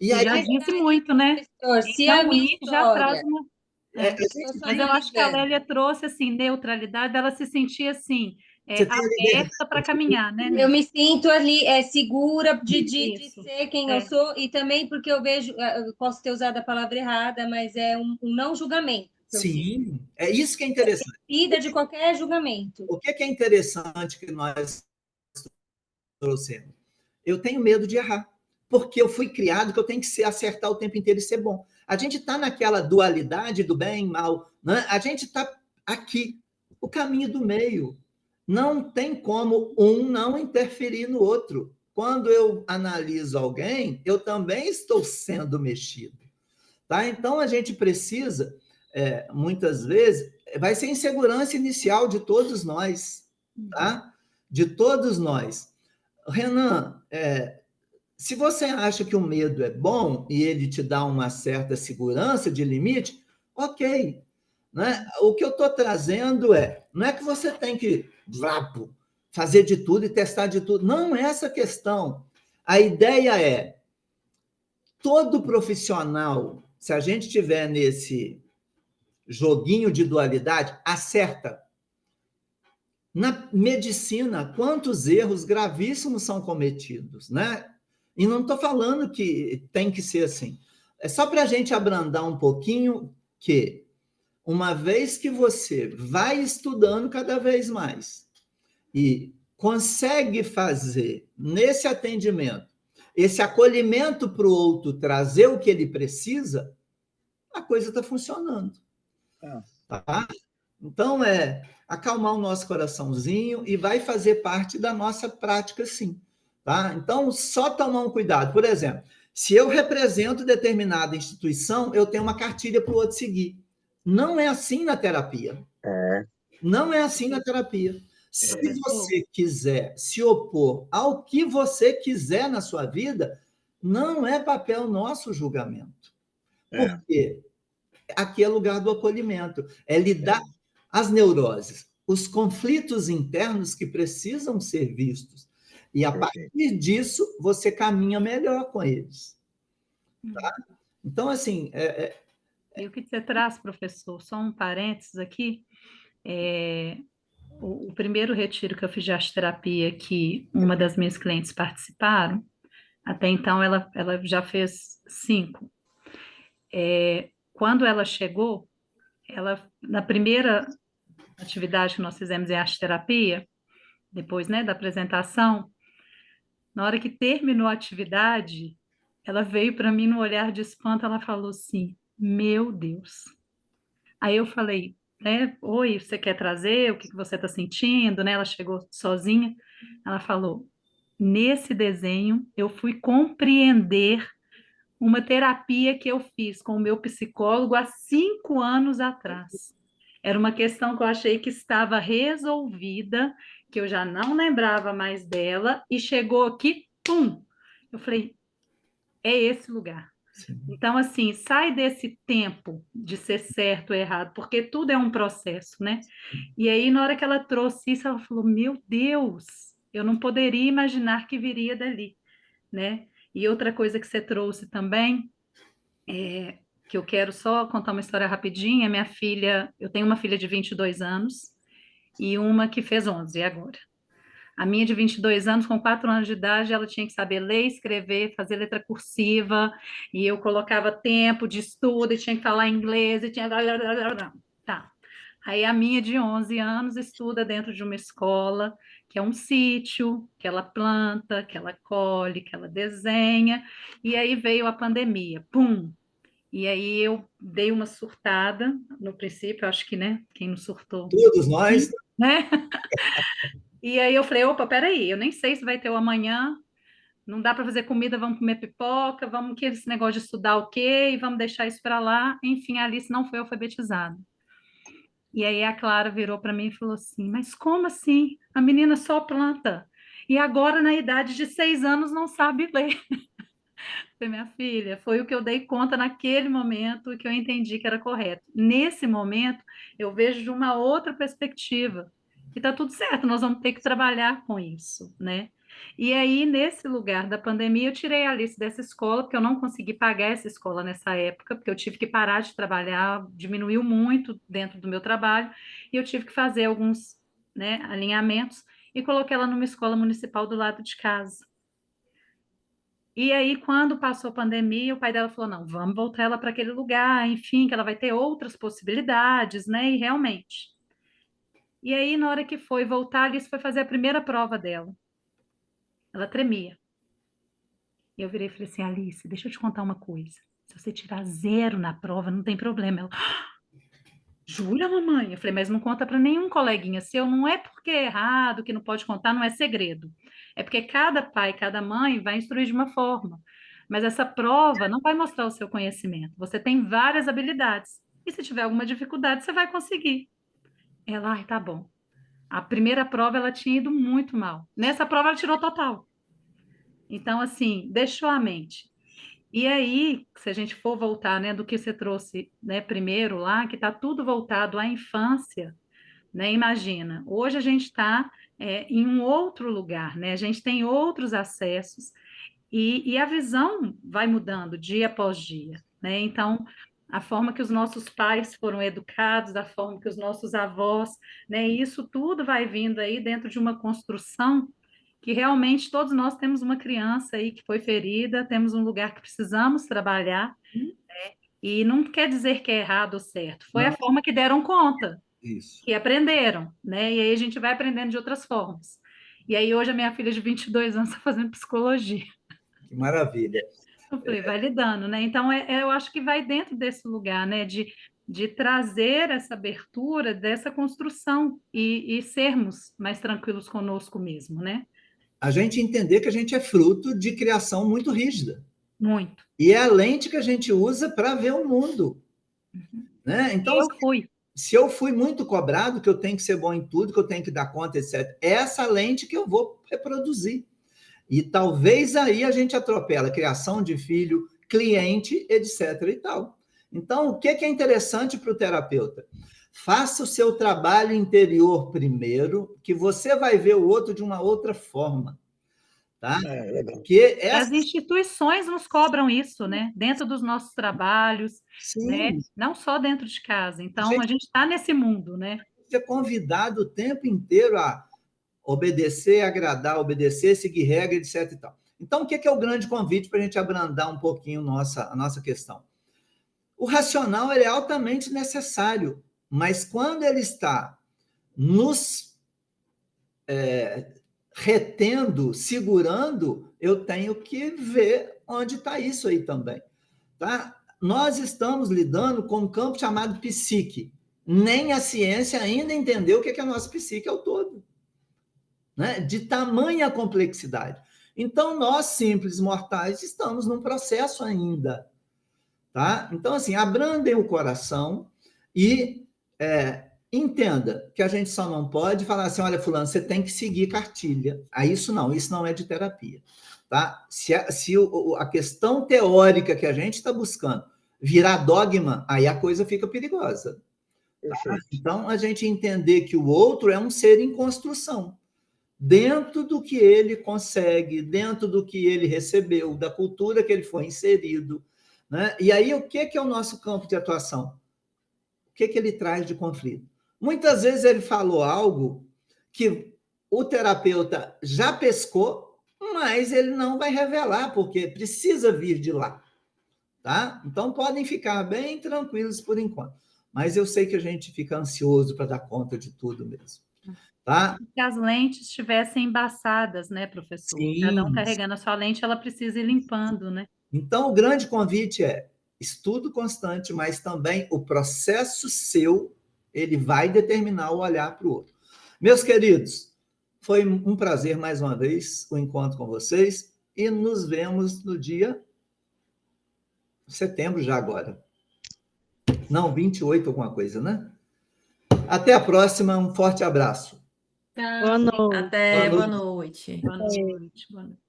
E Você aí, já disse muito, né? Professor, se a Não minha ir já traz história, uma. eu Mas eu acho que a Lélia trouxe assim neutralidade, ela se sentia assim você tem a aberta para caminhar, né, eu Ney? me sinto ali segura de Isso. ser quem eu sou, e também porque eu vejo, eu posso ter usado a palavra errada, mas é um não julgamento que eu sinto. Sim, é isso que é interessante. Vida de qualquer julgamento. O que é interessante que nós trouxemos? Eu tenho medo de errar, porque eu fui criado que eu tenho que acertar o tempo inteiro e ser bom. A gente está naquela dualidade do bem e mal, né? A gente está aqui, o caminho do meio. Não tem como um não interferir no outro. Quando eu analiso alguém, eu também estou sendo mexido. Tá? Então, a gente precisa, muitas vezes, vai ser insegurança inicial de todos nós, tá? De todos nós. Renan, se você acha que o medo é bom e ele te dá uma certa segurança de limite, ok. Né? O que eu estou trazendo não é que você tem que fazer de tudo e testar de tudo. Não é essa a questão. A ideia é, todo profissional, se a gente tiver nesse joguinho de dualidade, acerta. Na medicina, quantos erros gravíssimos são cometidos, né? E não estou falando que tem que ser assim. É só para a gente abrandar um pouquinho que, uma vez que você vai estudando cada vez mais e consegue fazer nesse atendimento esse acolhimento para o outro trazer o que ele precisa, a coisa está funcionando. Tá? Então, acalmar o nosso coraçãozinho e vai fazer parte da nossa prática, sim. Tá? Então, só tomar um cuidado. Por exemplo, se eu represento determinada instituição, eu tenho uma cartilha para o outro seguir. Não é assim na terapia. Não é assim na terapia. Se você quiser se opor ao que você quiser na sua vida, não é papel nosso julgamento. Por quê? aqui é lugar do acolhimento, é lidar as neuroses, os conflitos internos que precisam ser vistos. E a partir disso, você caminha melhor com eles. Tá? Então, assim... E o que você traz, professor? Só um parênteses aqui. O primeiro retiro que eu fiz de arte-terapia, que uma das minhas clientes participaram, até então ela já fez 5. Quando ela chegou, na primeira atividade que nós fizemos em arte-terapia, depois, né, da apresentação, na hora que terminou a atividade, ela veio para mim no olhar de espanto, ela falou assim, meu Deus. Aí eu falei, né, oi, você quer trazer? O que você está sentindo? Né? Ela chegou sozinha, ela falou, nesse desenho eu fui compreender uma terapia que eu fiz com o meu psicólogo há 5 anos atrás. Era uma questão que eu achei que estava resolvida, que eu já não lembrava mais dela, e chegou aqui, pum! Eu falei, é esse lugar. Sim. Então, assim, sai desse tempo de ser certo ou errado, porque tudo é um processo, né? E aí, na hora que ela trouxe isso, ela falou, meu Deus, eu não poderia imaginar que viria dali, né? E outra coisa que você trouxe também, que eu quero só contar uma história rapidinha, minha filha, eu tenho uma filha de 22 anos e uma que fez 11 agora. A minha de 22 anos, com 4 anos de idade, ela tinha que saber ler, escrever, fazer letra cursiva, e eu colocava tempo de estudo, e tinha que falar inglês, e tinha... Tá. Aí a minha de 11 anos estuda dentro de uma escola, que é um sítio, que ela planta, que ela colhe, que ela desenha, e aí veio a pandemia, pum! E aí eu dei uma surtada, no princípio, acho que, né, quem não surtou... Todos nós. Né? E aí eu falei, opa, peraí, eu nem sei se vai ter o amanhã, não dá para fazer comida, vamos comer pipoca, vamos que esse negócio de estudar o quê, e vamos deixar isso para lá. Enfim, a Alice não foi alfabetizada. E aí a Clara virou para mim e falou assim, mas como assim? A menina só planta. E agora, na idade de 6 anos, não sabe ler. Foi minha filha, foi o que eu dei conta naquele momento e que eu entendi que era correto. Nesse momento, eu vejo de uma outra perspectiva. E tá tudo certo, nós vamos ter que trabalhar com isso, né? E aí, nesse lugar da pandemia, eu tirei a Alice dessa escola, porque eu não consegui pagar essa escola nessa época, porque eu tive que parar de trabalhar, diminuiu muito dentro do meu trabalho, e eu tive que fazer alguns, né, alinhamentos, e coloquei ela numa escola municipal do lado de casa. E aí, quando passou a pandemia, o pai dela falou, não, vamos voltar ela para aquele lugar, enfim, que ela vai ter outras possibilidades, né? E realmente. E aí, na hora que foi voltar, a Alice foi fazer a primeira prova dela. Ela tremia. E eu virei e falei assim, Alice, deixa eu te contar uma coisa. Se você tirar 0 na prova, não tem problema. Ela, jura, mamãe? Eu falei, mas não conta para nenhum coleguinha seu, não é porque é errado, que não pode contar, não é segredo. É porque cada pai, cada mãe vai instruir de uma forma. Mas essa prova não vai mostrar o seu conhecimento. Você tem várias habilidades. E se tiver alguma dificuldade, você vai conseguir. Ela, ai, tá bom. A primeira prova ela tinha ido muito mal. Nessa prova ela tirou total. Então, assim, deixou a mente. E aí, se a gente for voltar, né, do que você trouxe, né, primeiro lá, que está tudo voltado à infância, né? Imagina, hoje a gente está em um outro lugar, né? A gente tem outros acessos e a visão vai mudando dia após dia, né? Então, a forma que os nossos pais foram educados, a forma que os nossos avós, né? Isso tudo vai vindo aí dentro de uma construção que realmente todos nós temos uma criança aí que foi ferida, temos um lugar que precisamos trabalhar, né? E não quer dizer que é errado ou certo, foi Não. a forma que deram conta, Isso. que aprenderam, né? E aí a gente vai aprendendo de outras formas. E aí hoje a minha filha de 22 anos está fazendo psicologia. Que maravilha. Eu falei, vai lidando, né? Então, eu acho que vai dentro desse lugar, né? De trazer essa abertura, dessa construção e sermos mais tranquilos conosco mesmo, né? A gente entender que a gente é fruto de criação muito rígida. Muito. E é a lente que a gente usa para ver o mundo. Né? Então, se eu fui muito cobrado, que eu tenho que ser bom em tudo, que eu tenho que dar conta, etc., é essa lente que eu vou reproduzir. E talvez aí a gente atropela criação de filho, cliente, etc. e tal. Então, o que é interessante para o terapeuta? Faça o seu trabalho interior primeiro, que você vai ver o outro de uma outra forma. Tá? Legal. Que As instituições nos cobram isso, né? Dentro dos nossos trabalhos, né? Não só dentro de casa. Então, a gente está nesse mundo, né? Você é convidado o tempo inteiro a obedecer, agradar, obedecer, seguir regra, etc. E tal. Então, o que é o grande convite para a gente abrandar um pouquinho a nossa questão? O racional ele é altamente necessário, mas quando ele está nos retendo, segurando, eu tenho que ver onde está isso aí também. Tá? Nós estamos lidando com um campo chamado psique. Nem a ciência ainda entendeu o que é a nossa psique ao todo. Né? De tamanha complexidade. Então, nós, simples mortais, estamos num processo ainda. Tá? Então, assim, abrandem o coração e entenda que a gente só não pode falar assim, olha, fulano, você tem que seguir cartilha. Isso não é de terapia. Tá? Se a questão teórica que a gente está buscando virar dogma, aí a coisa fica perigosa. Tá? Então, a gente entender que o outro é um ser em construção, dentro do que ele consegue, dentro do que ele recebeu, da cultura que ele foi inserido. Né? E aí, o que é o nosso campo de atuação? O que ele traz de conflito? Muitas vezes ele falou algo que o terapeuta já pescou, mas ele não vai revelar, porque precisa vir de lá. Tá? Então, podem ficar bem tranquilos por enquanto. Mas eu sei que a gente fica ansioso para dar conta de tudo mesmo. Tá? Se as lentes estivessem embaçadas, né, professor? Sim. Cada um carregando a sua lente, ela precisa ir limpando, né? Então, o grande convite é estudo constante, mas também o processo seu, ele vai determinar o olhar para o outro. Meus queridos, foi um prazer mais uma vez o encontro com vocês e nos vemos no dia setembro já agora. Não, 28 alguma coisa, né? Até a próxima, um forte abraço. Boa noite. Até, boa noite. Boa noite. Boa noite.